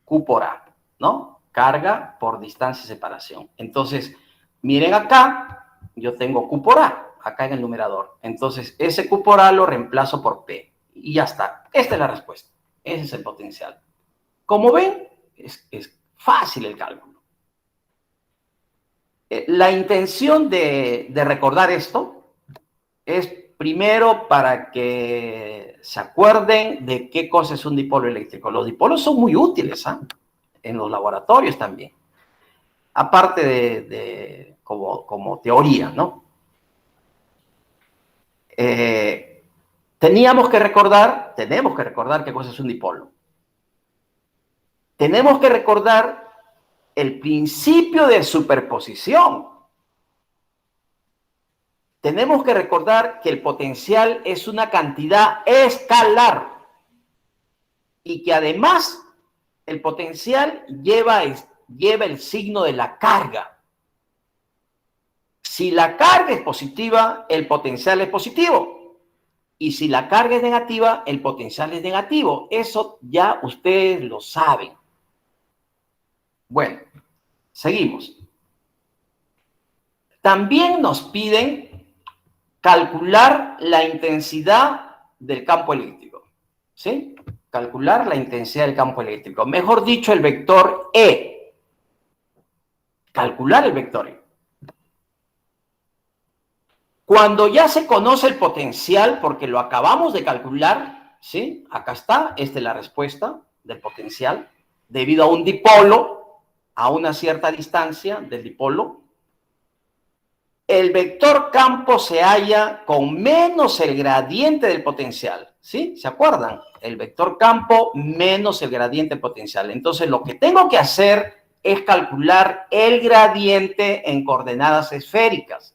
A: Q por A, ¿no? Carga por distancia y separación. Entonces, miren acá, yo tengo Q por A, acá en el numerador. Entonces, ese Q por A lo reemplazo por P. Y ya está. Esta es la respuesta. Ese es el potencial. Como ven, es fácil el cálculo. La intención de recordar esto es primero para que se acuerden de qué cosa es un dipolo eléctrico. Los dipolos son muy útiles, ¿eh? En los laboratorios también. Aparte como teoría, ¿no? Tenemos que recordar qué cosa es un dipolo. Tenemos que recordar el principio de superposición. Tenemos que recordar que el potencial es una cantidad escalar y que además el potencial lleva el signo de la carga. Si la carga es positiva, el potencial es positivo. Y si la carga es negativa, el potencial es negativo. Eso ya ustedes lo saben. Bueno, seguimos. También nos piden calcular la intensidad del campo eléctrico. ¿Sí? Calcular la intensidad del campo eléctrico. Mejor dicho, el vector E. Calcular el vector E. Cuando ya se conoce el potencial, porque lo acabamos de calcular, ¿sí? Acá está, esta es la respuesta del potencial, debido a un dipolo, a una cierta distancia del dipolo, el vector campo se halla con menos el gradiente del potencial, ¿sí? ¿Se acuerdan? El vector campo menos el gradiente del potencial. Entonces, lo que tengo que hacer es calcular el gradiente en coordenadas esféricas.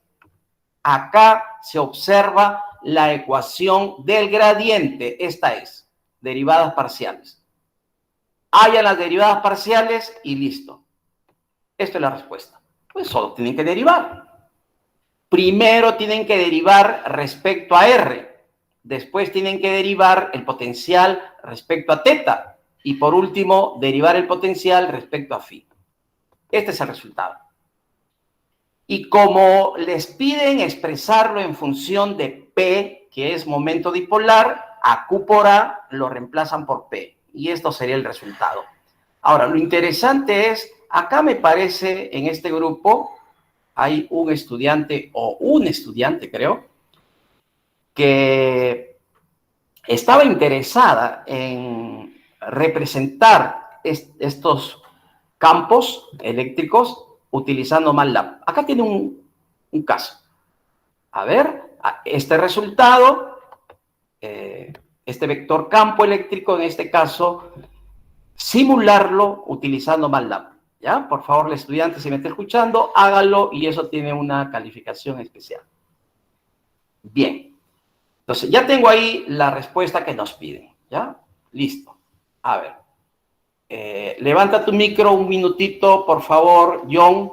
A: Acá se observa la ecuación del gradiente. Esta es, derivadas parciales. Hallan las derivadas parciales y listo. Esta es la respuesta. Pues solo tienen que derivar. Primero tienen que derivar respecto a R. Después tienen que derivar el potencial respecto a teta. Y por último, derivar el potencial respecto a phi. Este es el resultado. Y como les piden expresarlo en función de P, que es momento dipolar, a Q por A lo reemplazan por P. Y esto sería el resultado. Ahora, lo interesante es, acá me parece, en este grupo, hay un estudiante, o un estudiante, creo, que estaba interesada en representar estos campos eléctricos utilizando MATLAB. Acá tiene un caso. A ver, este resultado, este vector campo eléctrico, en este caso, simularlo utilizando MATLAB. ¿Ya? Por favor, el estudiante, si me está escuchando, hágalo y eso tiene una calificación especial. Bien. Entonces, ya tengo ahí la respuesta que nos piden. ¿Ya? Listo. A ver. Levanta tu micro un minutito, por favor, John.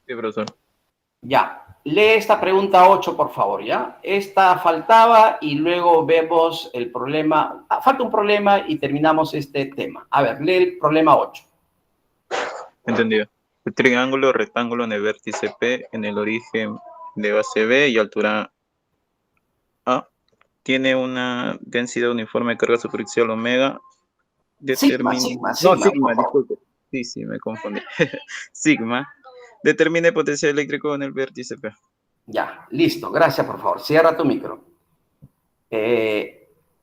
B: Sí, profesor.
A: Ya. Lee esta pregunta 8, por favor, ¿ya? Esta faltaba y luego vemos el problema. Falta un problema y terminamos este tema. A ver, lee el problema 8.
B: Entendido. El triángulo rectángulo en el vértice P en el origen de base B y altura A tiene una densidad uniforme de carga superficial omega.
A: Sigma,
B: Disculpe. Sí, me confundí. Sigma. Determine el potencial eléctrico en el vértice P.
A: Ya, listo. Gracias, por favor. Cierra tu micro.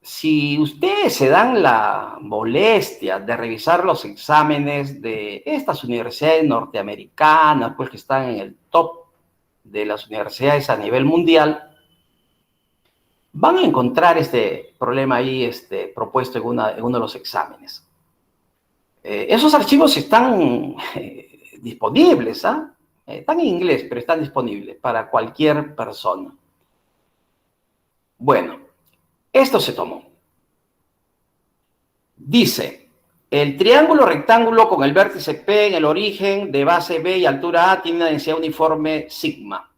A: Si ustedes se dan la molestia de revisar los exámenes de estas universidades norteamericanas, pues que están en el top de las universidades a nivel mundial, van a encontrar este problema ahí propuesto en uno de los exámenes. Esos archivos están disponibles, ¿ah? Están en inglés, pero están disponibles para cualquier persona. Bueno, esto se tomó. Dice, el triángulo rectángulo con el vértice P en el origen de base B y altura A tiene una densidad uniforme sigma.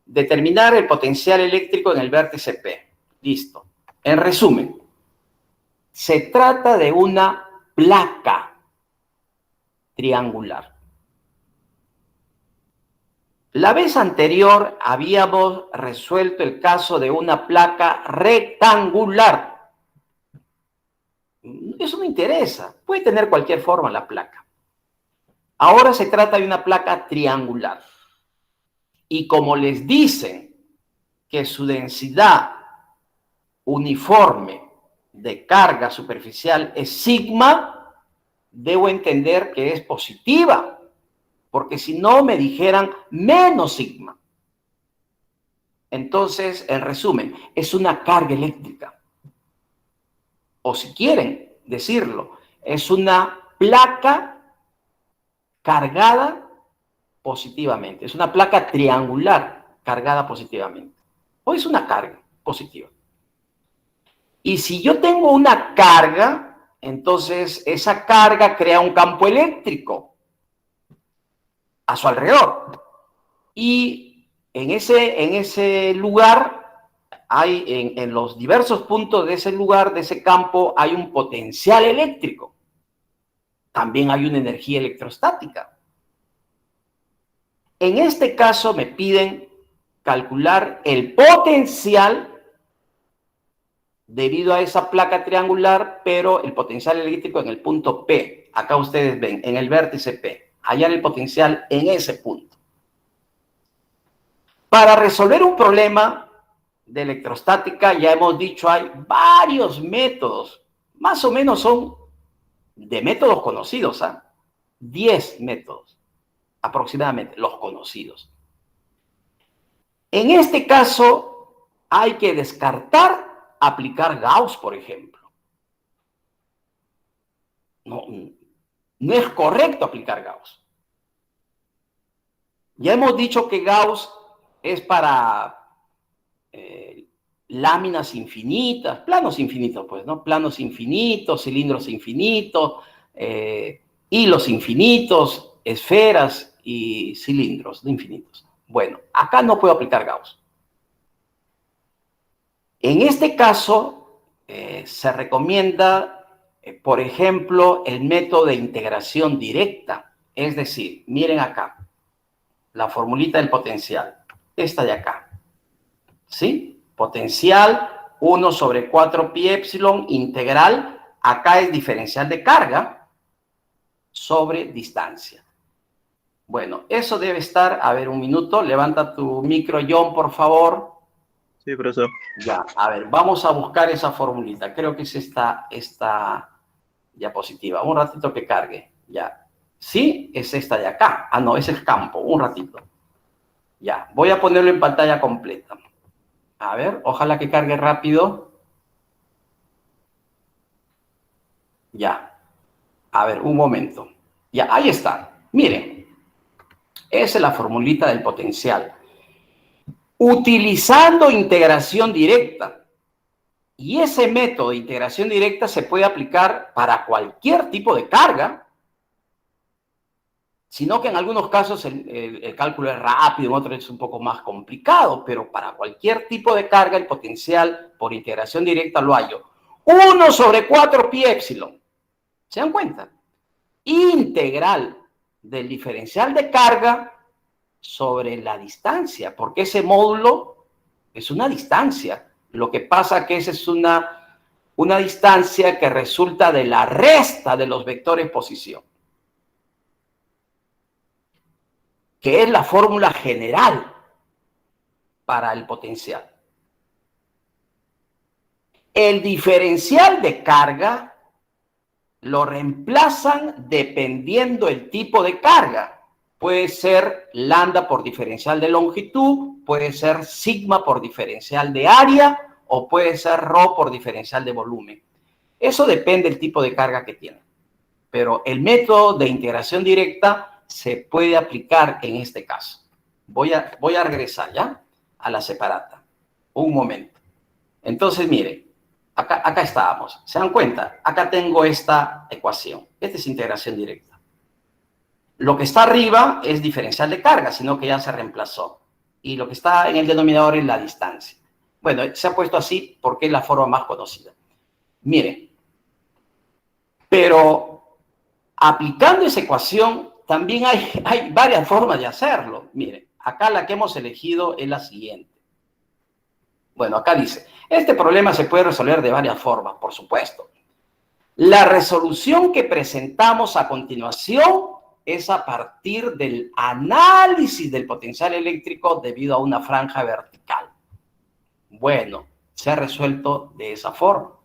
A: Determinar el potencial eléctrico en el vértice P. Listo. En resumen, Se trata de una placa triangular. La vez anterior habíamos resuelto el caso de una placa rectangular. Eso no interesa. Puede tener cualquier forma la placa. Ahora se trata de una placa triangular. Y como les dicen que su densidad uniforme de carga superficial es sigma, debo entender que es positiva, porque si no me dijeran menos sigma. Entonces, en resumen, es una carga eléctrica. O si quieren decirlo, es una placa cargada positivamente. Es una placa triangular cargada positivamente. O es una carga positiva. Y si yo tengo una carga, entonces esa carga crea un campo eléctrico a su alrededor. Y en ese lugar, hay en los diversos puntos de ese lugar, de ese campo, hay un potencial eléctrico. También hay una energía electrostática. En este caso me piden calcular el potencial debido a esa placa triangular, pero el potencial eléctrico en el punto P. Acá ustedes ven, en el vértice P. Hallar el potencial en ese punto. Para resolver un problema de electrostática, ya hemos dicho, hay varios métodos. Más o menos son de métodos conocidos, 10 métodos aproximadamente, los conocidos. En este caso, hay que descartar aplicar Gauss, por ejemplo. No es correcto aplicar Gauss. Ya hemos dicho que Gauss es para láminas infinitas, planos infinitos, pues, ¿no? Planos infinitos, cilindros infinitos, hilos infinitos, esferas y cilindros infinitos. Bueno, acá no puedo aplicar Gauss. En este caso, se recomienda, por ejemplo, el método de integración directa. Es decir, miren acá, la formulita del potencial, esta de acá, ¿sí? Potencial 1 sobre 4 pi épsilon integral, acá es diferencial de carga sobre distancia. Bueno, eso debe estar, a ver, un minuto, levanta tu micro, John, por favor.
B: Sí, profesor.
A: Ya, a ver, vamos a buscar esa formulita. Creo que es esta diapositiva. Un ratito que cargue. Ya. Sí, es esta de acá. Ah, no, ese es campo. Un ratito. Ya, voy a ponerlo en pantalla completa. A ver, ojalá que cargue rápido. Ya. A ver, un momento. Ya, ahí está. Miren. Esa es la formulita del potencial. Utilizando integración directa. Y ese método de integración directa se puede aplicar para cualquier tipo de carga, sino que en algunos casos el cálculo es rápido, en otros es un poco más complicado, pero para cualquier tipo de carga el potencial por integración directa lo hallo. 1 sobre 4 pi épsilon. ¿Se dan cuenta? Integral del diferencial de carga sobre la distancia, porque ese módulo es una distancia. Lo que pasa que esa es una distancia que resulta de la resta de los vectores posición, que es la fórmula general para el potencial. El diferencial de carga lo reemplazan dependiendo el tipo de carga. Puede ser lambda por diferencial de longitud, puede ser sigma por diferencial de área o puede ser rho por diferencial de volumen. Eso depende del tipo de carga que tiene. Pero el método de integración directa se puede aplicar en este caso. Voy a regresar ya a la separata. Un momento. Entonces, miren, acá estábamos. ¿Se dan cuenta? Acá tengo esta ecuación. Esta es integración directa. Lo que está arriba es diferencial de carga, sino que ya se reemplazó. Y lo que está en el denominador es la distancia. Bueno, se ha puesto así porque es la forma más conocida. Miren, Pero aplicando esa ecuación, también hay varias formas de hacerlo. Miren, acá la que hemos elegido es la siguiente. Bueno, acá dice, este problema se puede resolver de varias formas, por supuesto. La resolución que presentamos a continuación es a partir del análisis del potencial eléctrico debido a una franja vertical. Bueno, se ha resuelto de esa forma.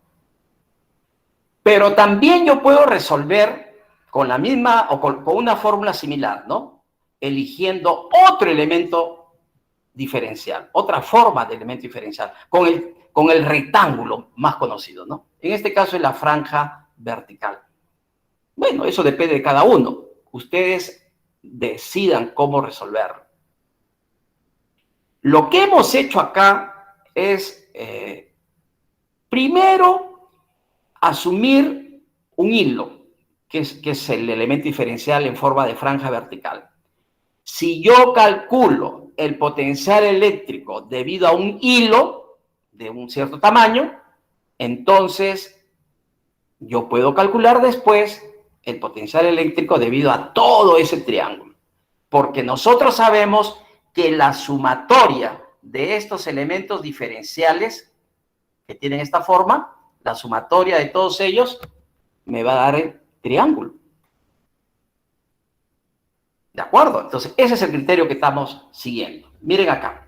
A: Pero también yo puedo resolver con la misma o con una fórmula similar, ¿no? Eligiendo otro elemento diferencial, otra forma de elemento diferencial, con el rectángulo más conocido, ¿no? En este caso es la franja vertical. Bueno, eso depende de cada uno. Ustedes decidan cómo resolverlo. Lo que hemos hecho acá es, primero, asumir un hilo, que es el elemento diferencial en forma de franja vertical. Si yo calculo el potencial eléctrico debido a un hilo de un cierto tamaño, entonces yo puedo calcular después el potencial eléctrico debido a todo ese triángulo. Porque nosotros sabemos que la sumatoria de estos elementos diferenciales que tienen esta forma, la sumatoria de todos ellos, me va a dar el triángulo. ¿De acuerdo? Entonces, ese es el criterio que estamos siguiendo. Miren acá.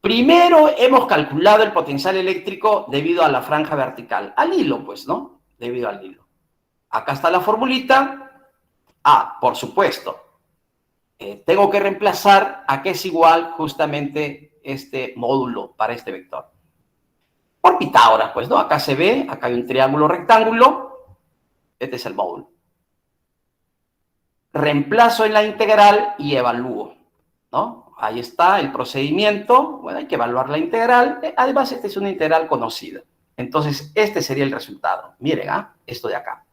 A: Primero hemos calculado el potencial eléctrico debido a la franja vertical. Al hilo, pues, ¿no? Debido al hilo. Acá está la formulita. Ah, por supuesto. Tengo que reemplazar a que es igual justamente este módulo para este vector. Por Pitágoras, pues, ¿no? Acá se ve, acá hay un triángulo rectángulo. Este es el módulo. Reemplazo en la integral y evalúo, ¿no? Ahí está el procedimiento. Bueno, hay que evaluar la integral. Además, esta es una integral conocida. Entonces, este sería el resultado. Miren, esto de acá.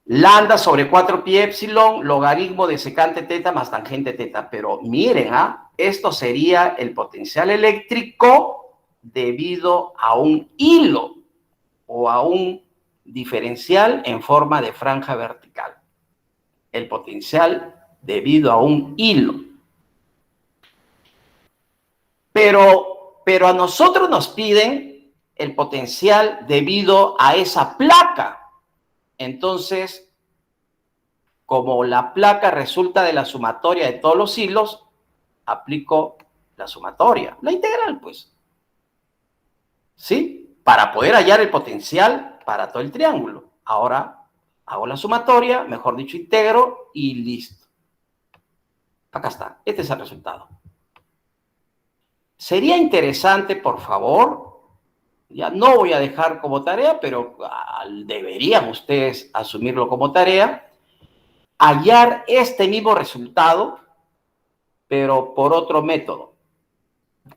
A: Lambda sobre 4 pi épsilon, logaritmo de secante teta más tangente teta. Pero miren, esto sería el potencial eléctrico debido a un hilo o a un diferencial en forma de franja vertical. El potencial debido a un hilo. Pero a nosotros nos piden el potencial debido a esa placa. Entonces, como la placa resulta de la sumatoria de todos los hilos, aplico la sumatoria, la integral, pues. ¿Sí? Para poder hallar el potencial para todo el triángulo. Ahora hago la sumatoria, mejor dicho, integro y listo. Acá está. Este es el resultado. Sería interesante, por favor, ya no voy a dejar como tarea, pero deberían ustedes asumirlo como tarea, hallar este mismo resultado, pero por otro método.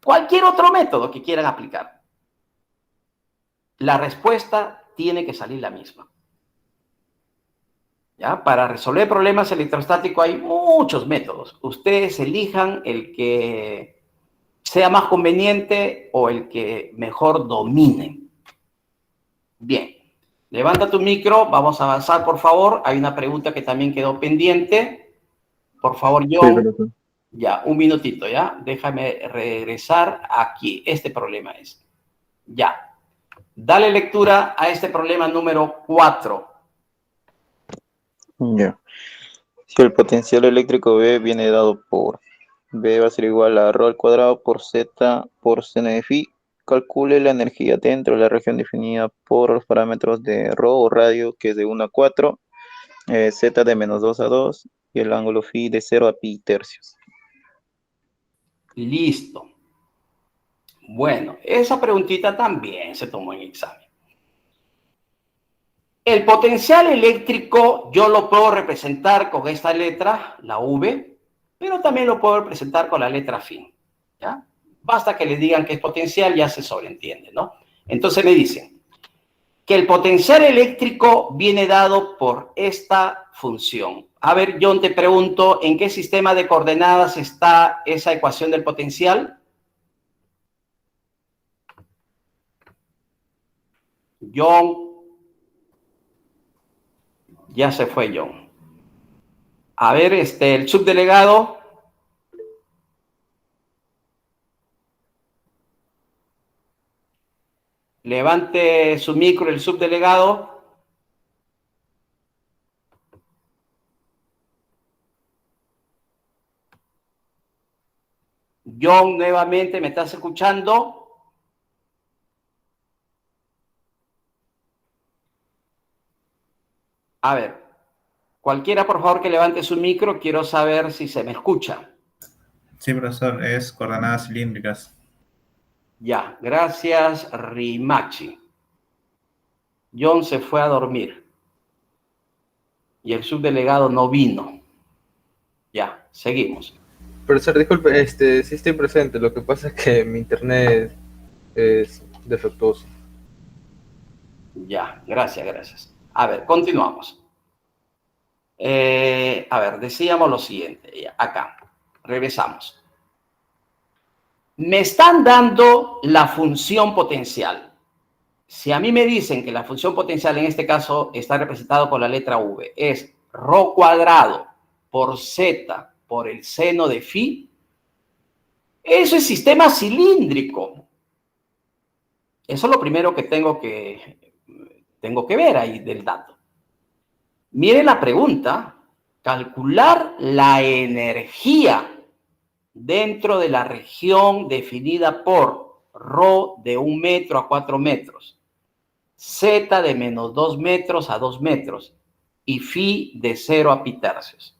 A: Cualquier otro método que quieran aplicar. La respuesta tiene que salir la misma. ¿Ya? Para resolver problemas electrostáticos hay muchos métodos. Ustedes elijan el que sea más conveniente o el que mejor dominen. Bien, levanta tu micro, vamos a avanzar, por favor. Hay una pregunta que también quedó pendiente. Por favor, John. Sí, ya, un minutito, ¿ya? Déjame regresar aquí. Este problema es. Ya. Dale lectura a este problema número 4.
B: Ya. Si el potencial eléctrico B viene dado por B va a ser igual a ρ al cuadrado por Z por seno de phi, calcule la energía dentro de la región definida por los parámetros de ρ o radio, que es de 1 a 4, Z de menos 2 a 2 y el ángulo phi de 0 a pi tercios.
A: Listo. Bueno, esa preguntita también se tomó en examen. El potencial eléctrico yo lo puedo representar con esta letra, la V, pero también lo puedo representar con la letra phi, ¿ya? Basta que le digan que es potencial, ya se sobreentiende, ¿no? Entonces me dicen que el potencial eléctrico viene dado por esta función. A ver, John, te pregunto, ¿en qué sistema de coordenadas está esa ecuación del potencial? John. Ya se fue John. A ver, el subdelegado. Levante su micro el subdelegado. John, nuevamente, ¿me estás escuchando? A ver, cualquiera, por favor, que levante su micro, quiero saber si se me escucha.
C: Sí, profesor, es coordenadas cilíndricas.
A: Ya, gracias, Rimachi. John se fue a dormir y el subdelegado no vino. Ya, seguimos.
D: Profesor, disculpe, sí estoy presente, lo que pasa es que mi internet es defectuoso.
A: Ya, gracias. A ver, continuamos. A ver, decíamos lo siguiente, acá, regresamos. Me están dando la función potencial. Si a mí me dicen que la función potencial en este caso está representado por la letra V, es ρ cuadrado por z por el seno de phi, eso es sistema cilíndrico. Eso es lo primero que tengo que ver ahí del dato. Mire la pregunta, calcular la energía dentro de la región definida por ρ de 1 metro a 4 metros, z de menos 2 metros a 2 metros y phi de 0 a pi tercios.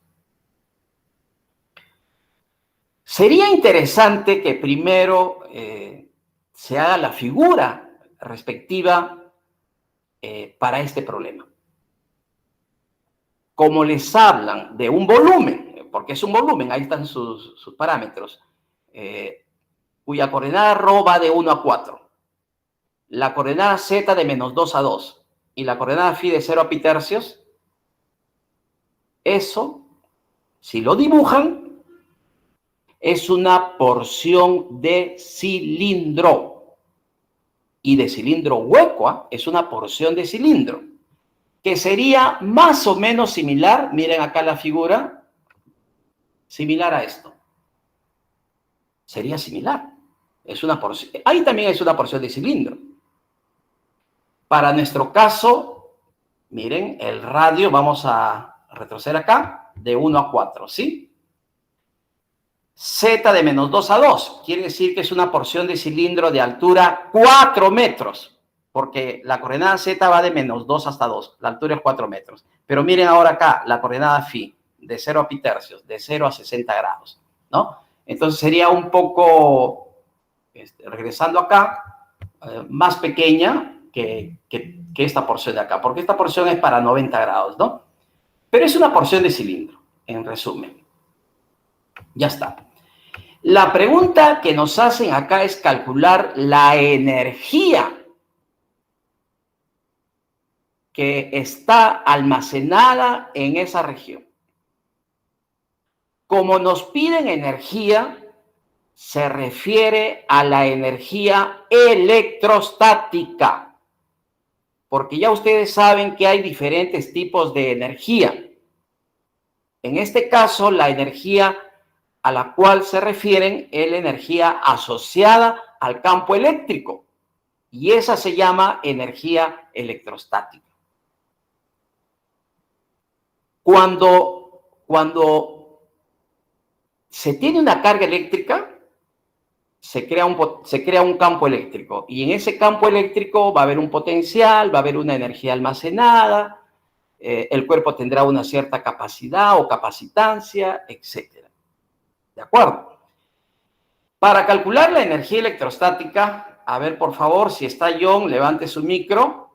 A: Sería interesante que primero se haga la figura respectiva para este problema. Como les hablan de un volumen, porque es un volumen, ahí están sus parámetros, cuya coordenada ρ va de 1 a 4, la coordenada z de menos 2 a 2 y la coordenada phi de 0 a pi tercios, eso, si lo dibujan, es una porción de cilindro. Y de cilindro hueco, es una porción de cilindro, que sería más o menos similar, miren acá la figura, similar a esto. Sería similar. Es una porción. Ahí también es una porción de cilindro. Para nuestro caso, miren, el radio, vamos a retroceder acá, de 1 a 4, ¿sí? Z de menos 2 a 2, quiere decir que es una porción de cilindro de altura 4 metros, porque la coordenada Z va de menos 2 hasta 2, la altura es 4 metros. Pero miren ahora acá, la coordenada phi, de 0 a pi tercios, de 0 a 60 grados, ¿no? Entonces sería un poco, regresando acá, más pequeña que esta porción de acá, porque esta porción es para 90 grados, ¿no? Pero es una porción de cilindro, en resumen. Ya está. La pregunta que nos hacen acá es calcular la energía que está almacenada en esa región. Como nos piden energía, se refiere a la energía electrostática, porque ya ustedes saben que hay diferentes tipos de energía. En este caso, la energía a la cual se refieren es la energía asociada al campo eléctrico, y esa se llama energía electrostática. Cuando se tiene una carga eléctrica, se crea un campo eléctrico, y en ese campo eléctrico va a haber un potencial, va a haber una energía almacenada, el cuerpo tendrá una cierta capacidad o capacitancia, etc. ¿De acuerdo? Para calcular la energía electrostática, a ver, por favor, si está John, levante su micro.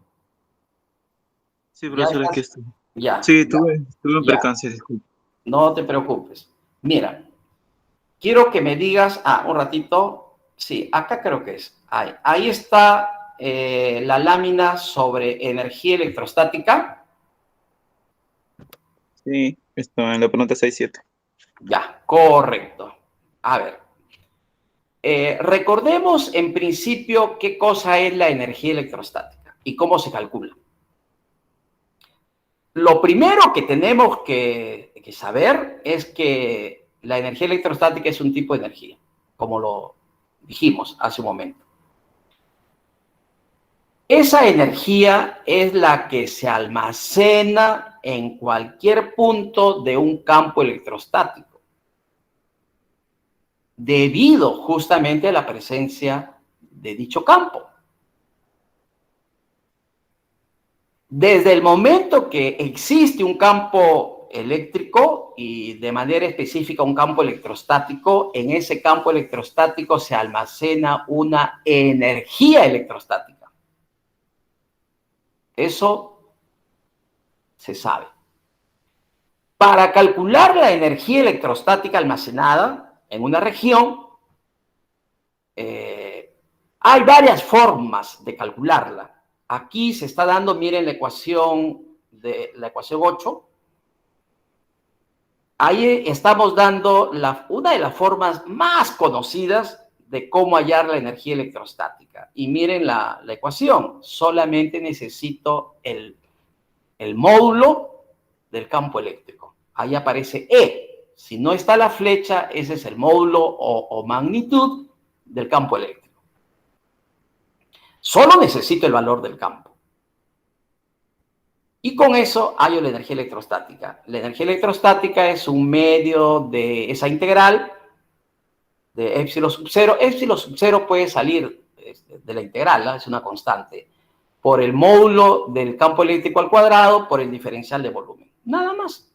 B: Sí, profesor, aquí estoy.
A: Ya.
B: Sí, tuve un percance, disculpe.
A: No te preocupes. Mira, quiero que me digas, un ratito, sí, acá creo que es. Ahí está la lámina sobre energía electrostática.
B: Sí, está en la pregunta 6-7.
A: Ya, correcto. A ver, recordemos en principio qué cosa es la energía electrostática y cómo se calcula. lo primero que tenemos que saber es que la energía electrostática es un tipo de energía, como lo dijimos hace un momento. Esa energía es la que se almacena en cualquier punto de un campo electrostático, debido justamente a la presencia de dicho campo. Desde el momento que existe un campo eléctrico y de manera específica un campo electrostático, en ese campo electrostático se almacena una energía electrostática. Eso se sabe. Para calcular la energía electrostática almacenada en una región, hay varias formas de calcularla. Aquí se está dando, miren la ecuación 8. Ahí estamos dando una de las formas más conocidas de cómo hallar la energía electrostática. Y miren la ecuación. Solamente necesito el módulo del campo eléctrico. Ahí aparece E. Si no está la flecha, ese es el módulo o magnitud del campo eléctrico. Solo necesito el valor del campo. Y con eso hallo la energía electrostática. La energía electrostática es un medio de esa integral de épsilon sub 0. Épsilon sub 0 puede salir de la integral, ¿no? Es una constante. Por el módulo del campo eléctrico al cuadrado por el diferencial de volumen. Nada más.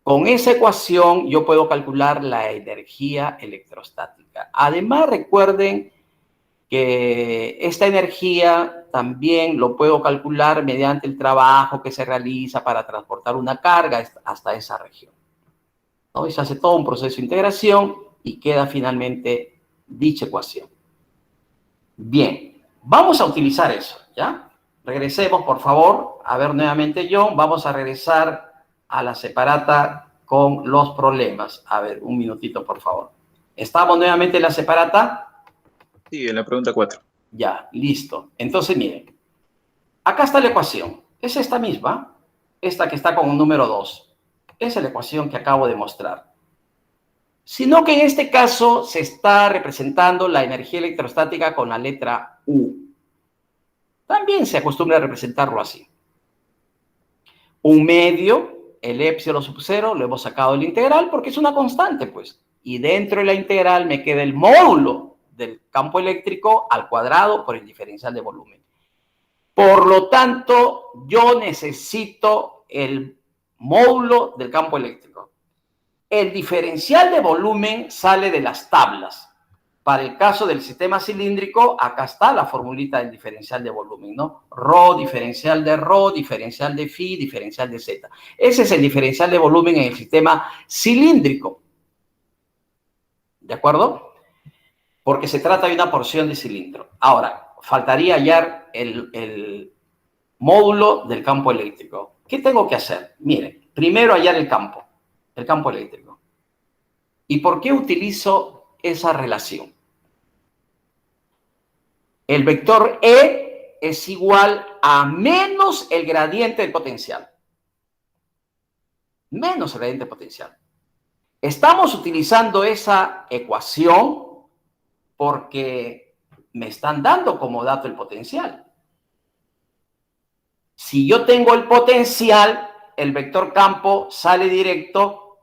A: Con esa ecuación yo puedo calcular la energía electrostática. Además, recuerden que esta energía también lo puedo calcular mediante el trabajo que se realiza para transportar una carga hasta esa región, ¿no? Y se hace todo un proceso de integración y queda finalmente dicha ecuación. Bien, vamos a utilizar eso, ¿ya? Regresemos, por favor, a ver nuevamente, John. Vamos a regresar a la separata con los problemas. A ver, un minutito, por favor. ¿Estamos nuevamente en la separata?
B: Sí, en la pregunta 4.
A: Ya, listo. Entonces, miren. Acá está la ecuación. Es esta misma. Esta que está con un número 2. Esa es la ecuación que acabo de mostrar. Sino que en este caso se está representando la energía electrostática con la letra U. También se acostumbra a representarlo así. Un medio, el épsilon sub 0, lo hemos sacado del integral porque es una constante, pues. Y dentro de la integral me queda el módulo del campo eléctrico al cuadrado por el diferencial de volumen. Por lo tanto, yo necesito el módulo del campo eléctrico. El diferencial de volumen sale de las tablas. Para el caso del sistema cilíndrico, acá está la formulita del diferencial de volumen, ¿no? Rho, diferencial de phi, diferencial de z. Ese es el diferencial de volumen en el sistema cilíndrico. ¿De acuerdo? Porque se trata de una porción de cilindro. Ahora, faltaría hallar el módulo del campo eléctrico. ¿Qué tengo que hacer? Miren, primero hallar el campo eléctrico. ¿Y por qué utilizo esa relación? El vector E es igual a menos el gradiente del potencial. Menos el gradiente del potencial. Estamos utilizando esa ecuación porque me están dando como dato el potencial. Si yo tengo el potencial, el vector campo sale directo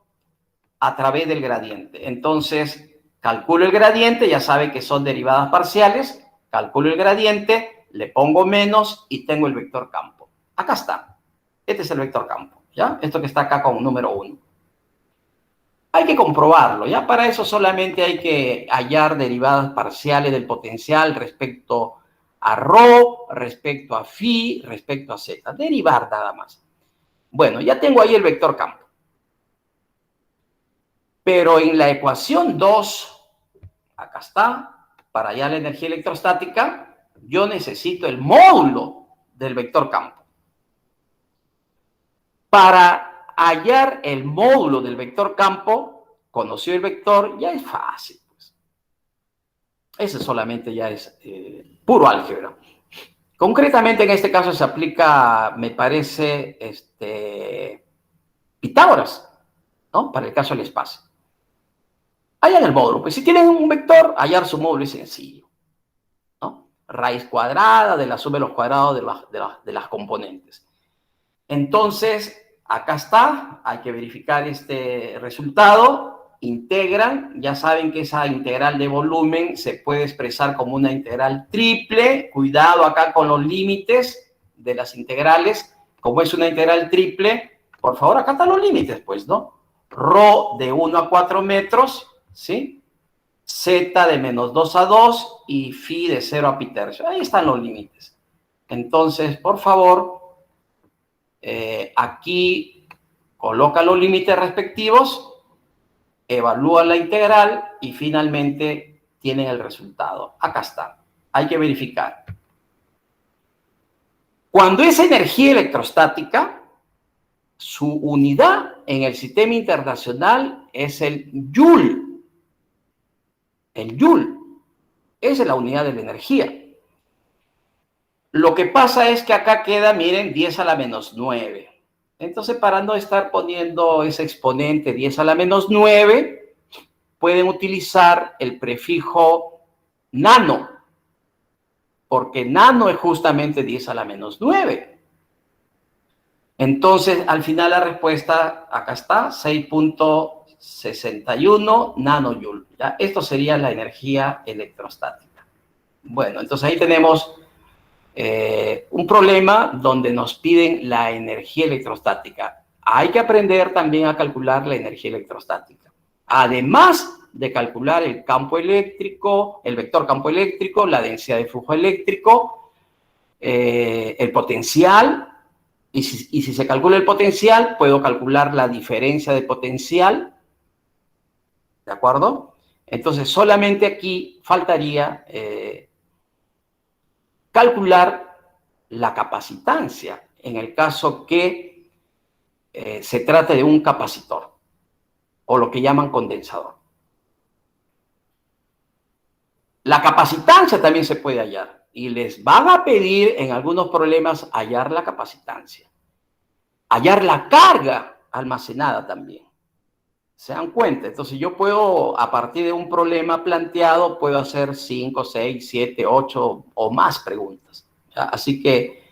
A: a través del gradiente. Entonces, calculo el gradiente, ya saben que son derivadas parciales, calculo el gradiente, le pongo menos y tengo el vector campo. Acá está. Este es el vector campo, ¿ya? Esto que está acá con número 1. Hay que comprobarlo, ¿ya? Para eso solamente hay que hallar derivadas parciales del potencial respecto a rho, respecto a phi, respecto a z. Derivar nada más. Bueno, ya tengo ahí el vector campo. Pero en la ecuación 2, acá está, para hallar la energía electrostática, yo necesito el módulo del vector campo. Para hallar el módulo del vector campo, conocido el vector, ya es fácil, pues. Ese solamente ya es puro álgebra. Concretamente en este caso se aplica, me parece, Pitágoras, ¿no? Para el caso del espacio. Hallan el módulo. Pues si tienen un vector, hallar su módulo es sencillo, ¿no? Raíz cuadrada de la suma de los cuadrados de las componentes. Entonces, acá está, hay que verificar este resultado. Integran, ya saben que esa integral de volumen se puede expresar como una integral triple. Cuidado acá con los límites de las integrales. Como es una integral triple, por favor, acá están los límites, pues, ¿no? Rho de 1 a 4 metros, ¿sí? Z de menos 2 a 2 y phi de 0 a pi tercio. Ahí están los límites. Entonces, por favor, aquí coloca los límites respectivos, evalúa la integral y finalmente tienen el resultado. Acá está. Hay que verificar. Cuando es energía electrostática, su unidad en el sistema internacional es el Joule. El Joule. Esa es la unidad de la energía. Lo que pasa es que acá queda, miren, 10 a la menos 9. Entonces, para no estar poniendo ese exponente 10 a la menos 9, pueden utilizar el prefijo nano, porque nano es justamente 10 a la menos 9. Entonces, al final la respuesta, acá está, 6.61 nanojoule. ¿Ya? Esto sería la energía electrostática. Bueno, entonces ahí tenemos un problema donde nos piden la energía electrostática. Hay que aprender también a calcular la energía electrostática. Además de calcular el campo eléctrico, el vector campo eléctrico, la densidad de flujo eléctrico, el potencial, y si se calcula el potencial, puedo calcular la diferencia de potencial, ¿de acuerdo? Entonces, solamente aquí faltaría calcular la capacitancia, en el caso que se trate de un capacitor, o lo que llaman condensador. La capacitancia también se puede hallar, y les van a pedir en algunos problemas hallar la capacitancia. Hallar la carga almacenada también. ¿Se dan cuenta? Entonces yo puedo, a partir de un problema planteado, puedo hacer 5, 6, 7, 8 o más preguntas. ¿Ya? Así que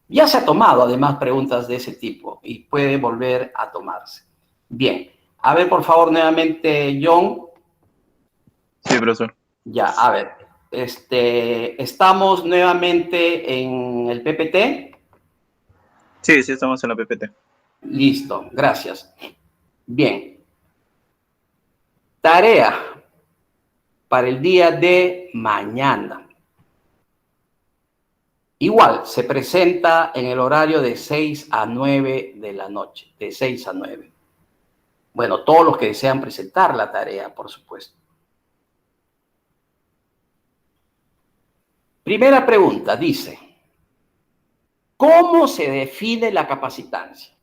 A: ya se ha tomado además preguntas de ese tipo y puede volver a tomarse. Bien. A ver, por favor, nuevamente, John.
B: Sí, profesor.
A: Ya, a ver. Estamos nuevamente en el PPT.
B: Sí, sí, estamos en la PPT.
A: Listo, gracias. Bien. Tarea para el día de mañana. Igual, se presenta en el horario de 6 a 9 de la noche, de 6 a 9. Bueno, todos los que desean presentar la tarea, por supuesto. Primera pregunta, dice, ¿cómo se define la capacitancia?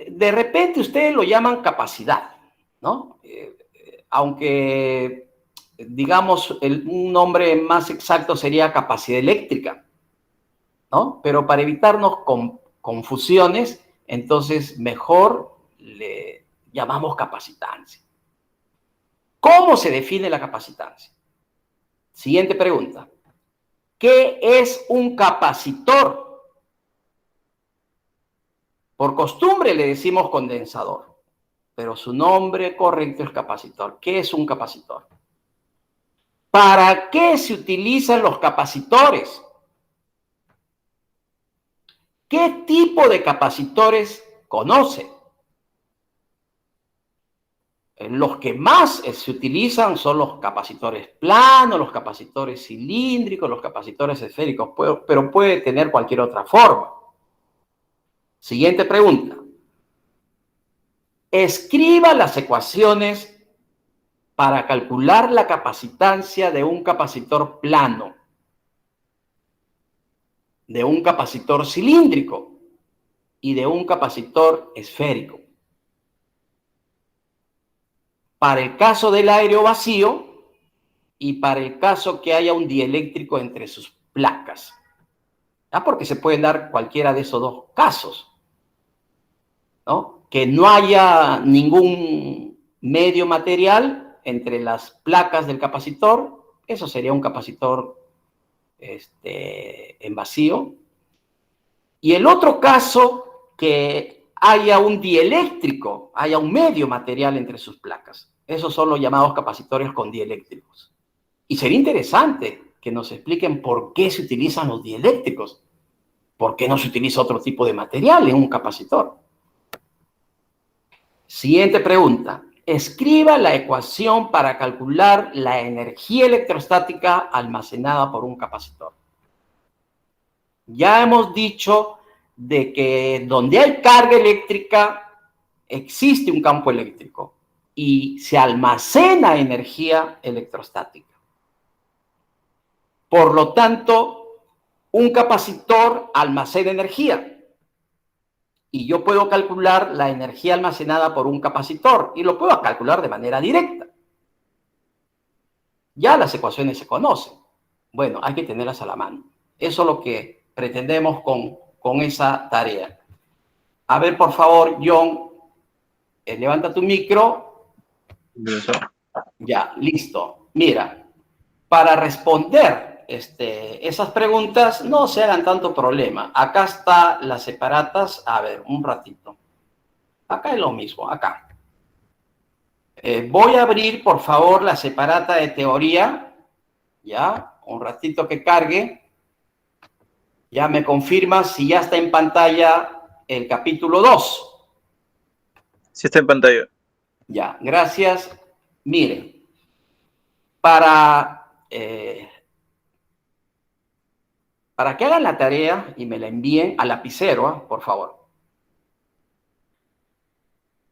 A: De repente ustedes lo llaman capacidad, ¿no? Aunque, digamos, un nombre más exacto sería capacidad eléctrica, ¿no? Pero para evitarnos confusiones, entonces mejor le llamamos capacitancia. ¿Cómo se define la capacitancia? Siguiente pregunta. ¿Qué es un capacitor? Por costumbre le decimos condensador, pero su nombre correcto es capacitor. ¿Qué es un capacitor? ¿Para qué se utilizan los capacitores? ¿Qué tipo de capacitores conoce? Los que más se utilizan son los capacitores planos, los capacitores cilíndricos, los capacitores esféricos, pero puede tener cualquier otra forma. Siguiente pregunta. Escriba las ecuaciones para calcular la capacitancia de un capacitor plano, de un capacitor cilíndrico y de un capacitor esférico. Para el caso del aéreo vacío, y para el caso que haya un dieléctrico entre sus placas. Porque se pueden dar cualquiera de esos dos casos, ¿no? Que no haya ningún medio material entre las placas del capacitor, eso sería un capacitor en vacío. Y el otro caso, que haya un dieléctrico, haya un medio material entre sus placas. Esos son los llamados capacitores con dieléctricos. Y sería interesante que nos expliquen por qué se utilizan los dieléctricos. ¿Por qué no se utiliza otro tipo de material en un capacitor? Siguiente pregunta. Escriba la ecuación para calcular la energía electrostática almacenada por un capacitor. Ya hemos dicho de que donde hay carga eléctrica existe un campo eléctrico y se almacena energía electrostática. Por lo tanto, un capacitor almacena energía y yo puedo calcular la energía almacenada por un capacitor y lo puedo calcular de manera directa. Ya las ecuaciones se conocen. Bueno, hay que tenerlas a la mano. Eso es lo que pretendemos con esa tarea. A ver, por favor, John, levanta tu micro. Ya, listo. Mira, para responder esas preguntas, no se hagan tanto problema. Acá está las separatas. A ver, un ratito. Acá es lo mismo, acá. Voy a abrir, por favor, la separata de teoría. Ya, un ratito que cargue. Ya me confirma si ya está en pantalla el capítulo 2.
B: Sí está en pantalla.
A: Ya, gracias. Miren, para que hagan la tarea y me la envíen al lapicero, por favor.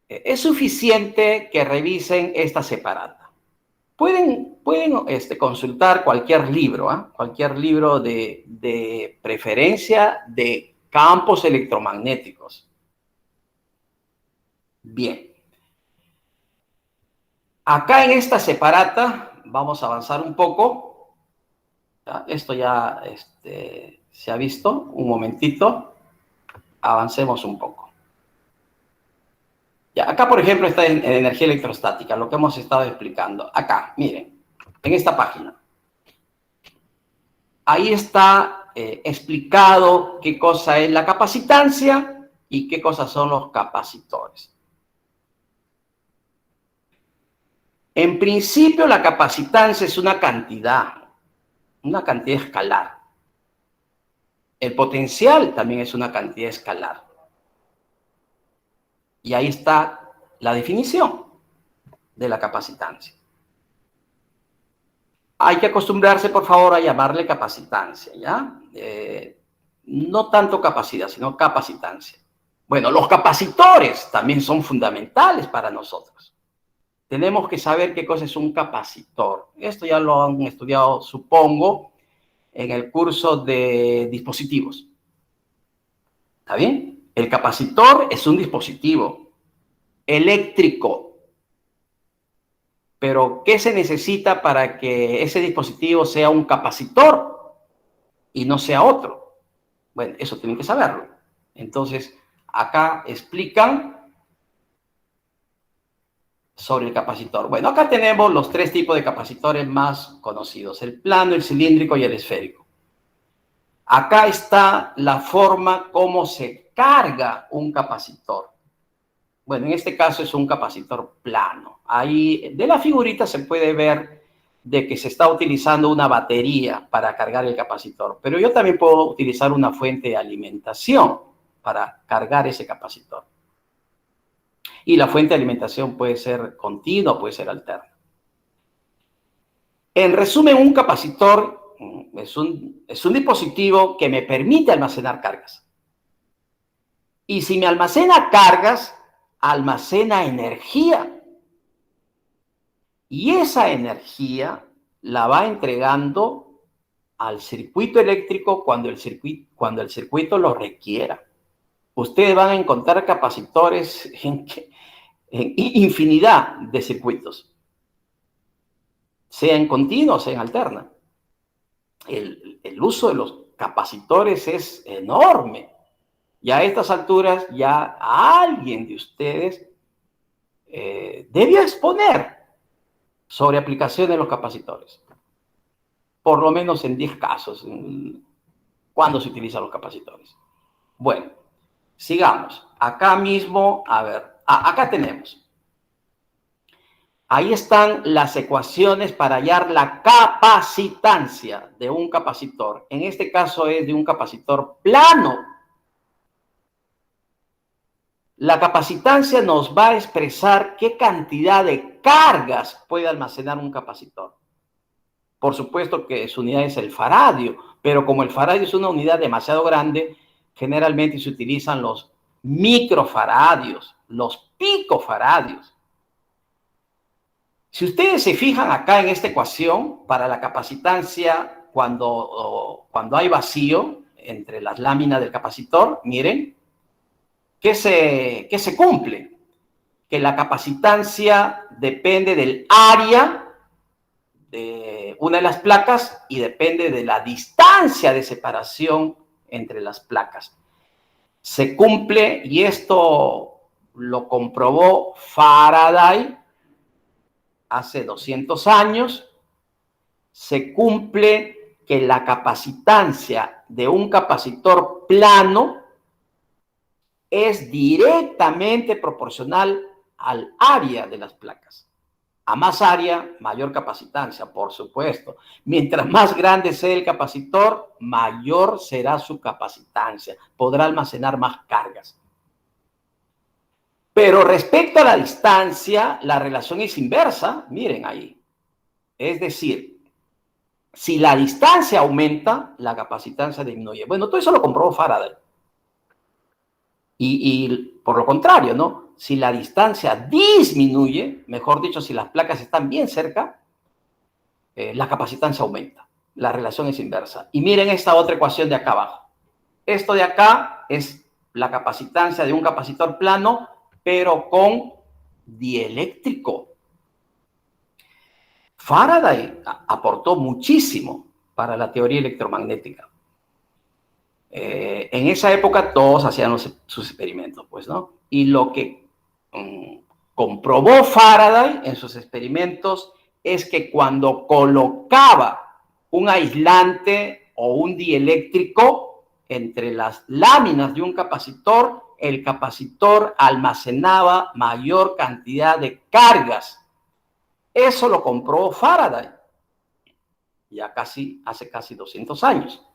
A: Es suficiente que revisen esta separata. Pueden consultar cualquier libro, cualquier libro de preferencia de campos electromagnéticos. Bien. Acá en esta separata, vamos a avanzar un poco. Esto ya se ha visto. Un momentito. Avancemos un poco. Ya, acá, por ejemplo, está en energía electrostática, lo que hemos estado explicando. Acá, miren, en esta página. Ahí está explicado qué cosa es la capacitancia y qué cosas son los capacitores. En principio, la capacitancia es una cantidad escalar. El potencial también es una cantidad escalar. Y ahí está la definición de la capacitancia. Hay que acostumbrarse, por favor, a llamarle capacitancia, ¿ya? No tanto capacidad, sino capacitancia. Bueno, los capacitores también son fundamentales para nosotros. Tenemos que saber qué cosa es un capacitor. Esto ya lo han estudiado, supongo, en el curso de dispositivos. ¿Está bien? El capacitor es un dispositivo eléctrico. Pero, ¿qué se necesita para que ese dispositivo sea un capacitor y no sea otro? Bueno, eso tienen que saberlo. Entonces, acá explican sobre el capacitor. Bueno, acá tenemos los tres tipos de capacitores más conocidos: el plano, el cilíndrico y el esférico. Acá está la forma como se carga un capacitor. Bueno, en este caso es un capacitor plano. Ahí de la figurita se puede ver de que se está utilizando una batería para cargar el capacitor. Pero yo también puedo utilizar una fuente de alimentación para cargar ese capacitor. Y la fuente de alimentación puede ser continua o puede ser alterna. En resumen, un capacitor es un dispositivo que me permite almacenar cargas. Y si me almacena cargas, almacena energía. Y esa energía la va entregando al circuito eléctrico cuando el circuito lo requiera. Ustedes van a encontrar capacitores en infinidad de circuitos. sea en continua o sea en alterna. El uso de los capacitores es enorme. Y a estas alturas ya alguien de ustedes debía exponer sobre aplicación de los capacitores. Por lo menos en 10 casos, cuando se utilizan los capacitores. Bueno, sigamos. Acá mismo, a ver, acá tenemos. Ahí están las ecuaciones para hallar la capacitancia de un capacitor. En este caso es de un capacitor plano. La capacitancia nos va a expresar qué cantidad de cargas puede almacenar un capacitor. Por supuesto que su unidad es el faradio, pero como el faradio es una unidad demasiado grande, generalmente se utilizan los microfaradios, los picofaradios. Si ustedes se fijan acá en esta ecuación, para la capacitancia, cuando hay vacío entre las láminas del capacitor, miren, ¿qué se cumple? Que la capacitancia depende del área de una de las placas y depende de la distancia de separación entre las placas. Se cumple, y esto lo comprobó Faraday hace 200 años, se cumple que la capacitancia de un capacitor plano es directamente proporcional al área de las placas. A más área, mayor capacitancia, por supuesto. Mientras más grande sea el capacitor, mayor será su capacitancia. Podrá almacenar más cargas. Pero respecto a la distancia, la relación es inversa. Miren ahí. Es decir, si la distancia aumenta, la capacitancia disminuye. Bueno, todo eso lo comprobó Faraday. Y por lo contrario, ¿no? Si la distancia disminuye, mejor dicho, si las placas están bien cerca, la capacitancia aumenta. La relación es inversa. Y miren esta otra ecuación de acá abajo. Esto de acá es la capacitancia de un capacitor plano, pero con dieléctrico. Faraday aportó muchísimo para la teoría electromagnética. En esa época todos hacían sus experimentos, pues, ¿no? Y lo que comprobó Faraday en sus experimentos es que cuando colocaba un aislante o un dieléctrico entre las láminas de un capacitor, el capacitor almacenaba mayor cantidad de cargas. Eso lo comprobó Faraday ya hace casi 200 años.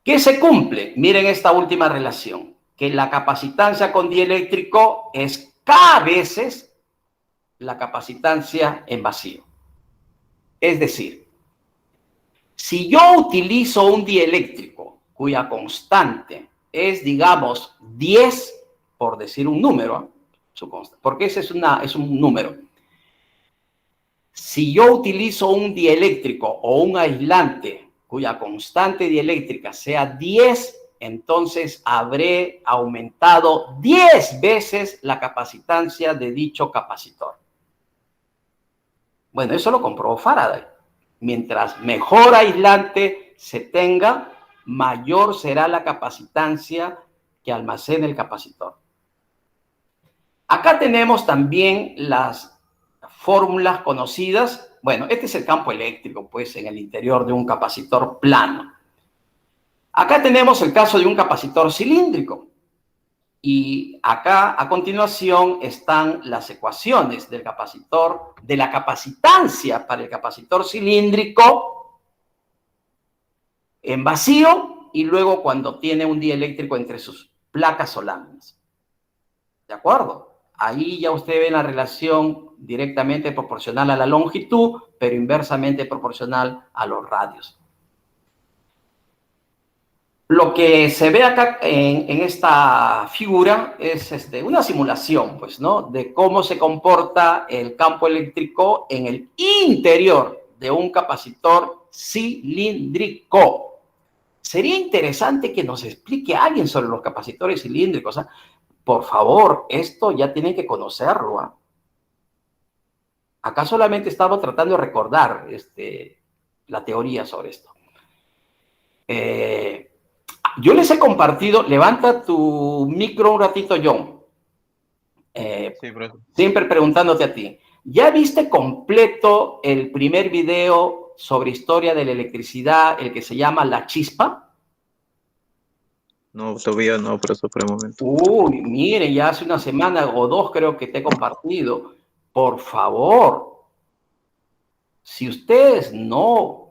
A: ¿Qué se cumple? Miren esta última relación, que la capacitancia con dieléctrico es K veces la capacitancia en vacío. Es decir, si yo utilizo un dieléctrico cuya constante es, digamos, 10, por decir un número, porque ese es un número. Si yo utilizo un dieléctrico o un aislante cuya constante dieléctrica sea 10, entonces habré aumentado 10 veces la capacitancia de dicho capacitor. Bueno, eso lo comprobó Faraday. Mientras mejor aislante se tenga, mayor será la capacitancia que almacena el capacitor. Acá tenemos también las fórmulas conocidas. Bueno, este es el campo eléctrico, pues, en el interior de un capacitor plano. Acá tenemos el caso de un capacitor cilíndrico. Y acá, a continuación, están las ecuaciones del capacitor, de la capacitancia para el capacitor cilíndrico en vacío y luego cuando tiene un dieléctrico entre sus placas o láminas. ¿De acuerdo? Ahí ya usted ve la relación directamente proporcional a la longitud, pero inversamente proporcional a los radios. Lo que se ve acá en esta figura es una simulación, pues, ¿no? De cómo se comporta el campo eléctrico en el interior de un capacitor cilíndrico. Sería interesante que nos explique alguien sobre los capacitores cilíndricos. Por favor, esto ya tienen que conocerlo. Acá solamente estamos tratando de recordar la teoría sobre esto. Yo les he compartido, levanta tu micro un ratito, John.
B: Sí, profesor.
A: Siempre preguntándote a ti. ¿Ya viste completo el primer video sobre historia de la electricidad, el que se llama La Chispa?
B: No, todavía no, profesor, por el momento.
A: Uy, miren, ya hace una semana o dos creo que te he compartido. Por favor, si ustedes no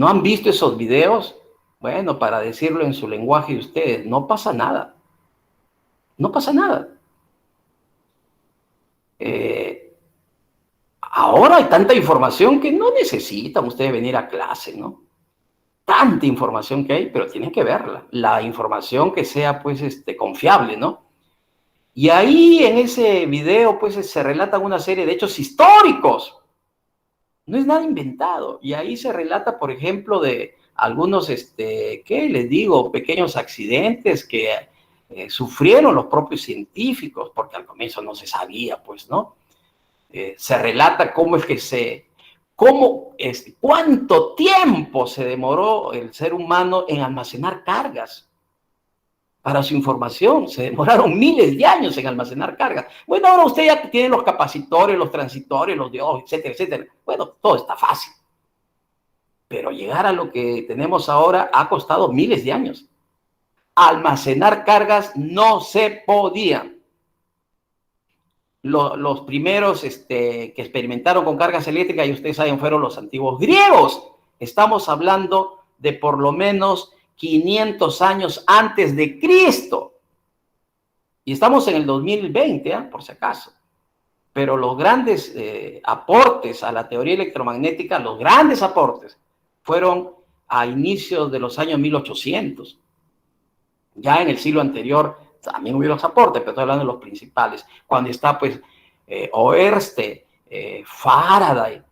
A: han visto esos videos, bueno, para decirlo en su lenguaje de ustedes, no pasa nada. No pasa nada. Ahora hay tanta información que no necesitan ustedes venir a clase, ¿no? Tanta información que hay, pero tienen que verla. La información que sea, pues, confiable, ¿no? Y ahí en ese video, pues, se relatan una serie de hechos históricos. No es nada inventado. Y ahí se relata, por ejemplo, de algunos, ¿qué les digo? Pequeños accidentes que sufrieron los propios científicos, porque al comienzo no se sabía, pues, ¿no? Se relata cómo es que cuánto tiempo se demoró el ser humano en almacenar cargas. Para su información, se demoraron miles de años en almacenar cargas. Bueno, ahora usted ya tiene los capacitores, los transitores, los diodos, etcétera, etcétera. Bueno, todo está fácil. Pero llegar a lo que tenemos ahora ha costado miles de años. Almacenar cargas no se podía. Los primeros que experimentaron con cargas eléctricas, y ustedes saben, fueron los antiguos griegos. Estamos hablando de por lo menos 500 años antes de Cristo. Y estamos en el 2020, por si acaso. Pero los grandes aportes a la teoría electromagnética, los grandes aportes, fueron a inicios de los años 1800. Ya en el siglo anterior también hubo los aportes, pero estoy hablando de los principales. Cuando está, pues, Oersted, Faraday,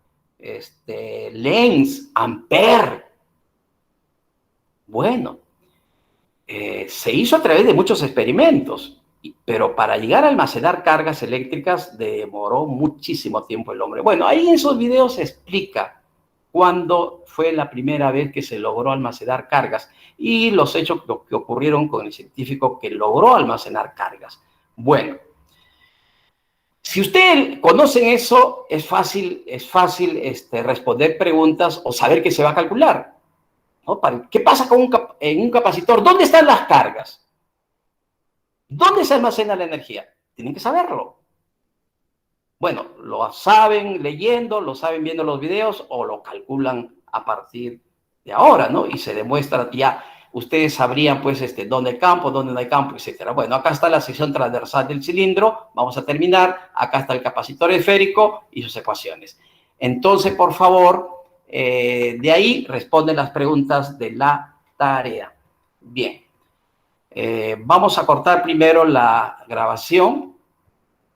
A: Lenz, Ampère. Bueno, se hizo a través de muchos experimentos, pero para llegar a almacenar cargas eléctricas demoró muchísimo tiempo el hombre. Bueno, ahí en esos videos se explica cuándo fue la primera vez que se logró almacenar cargas y los hechos que ocurrieron con el científico que logró almacenar cargas. Bueno, si ustedes conocen eso, es fácil responder preguntas o saber qué se va a calcular, ¿no? ¿Qué pasa en un capacitor? ¿Dónde están las cargas? ¿Dónde se almacena la energía? Tienen que saberlo. Bueno, lo saben leyendo, lo saben viendo los videos o lo calculan a partir de ahora, ¿no? Y se demuestra ya, ustedes sabrían, pues, dónde hay campo, dónde no hay campo, etcétera. Bueno, acá está la sección transversal del cilindro, vamos a terminar. Acá está el capacitor esférico y sus ecuaciones. Entonces, por favor, de ahí responden las preguntas de la tarea. Bien. Vamos a cortar primero la grabación.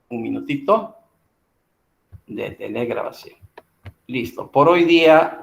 A: Un minutito. Detener grabación. Listo. Por hoy día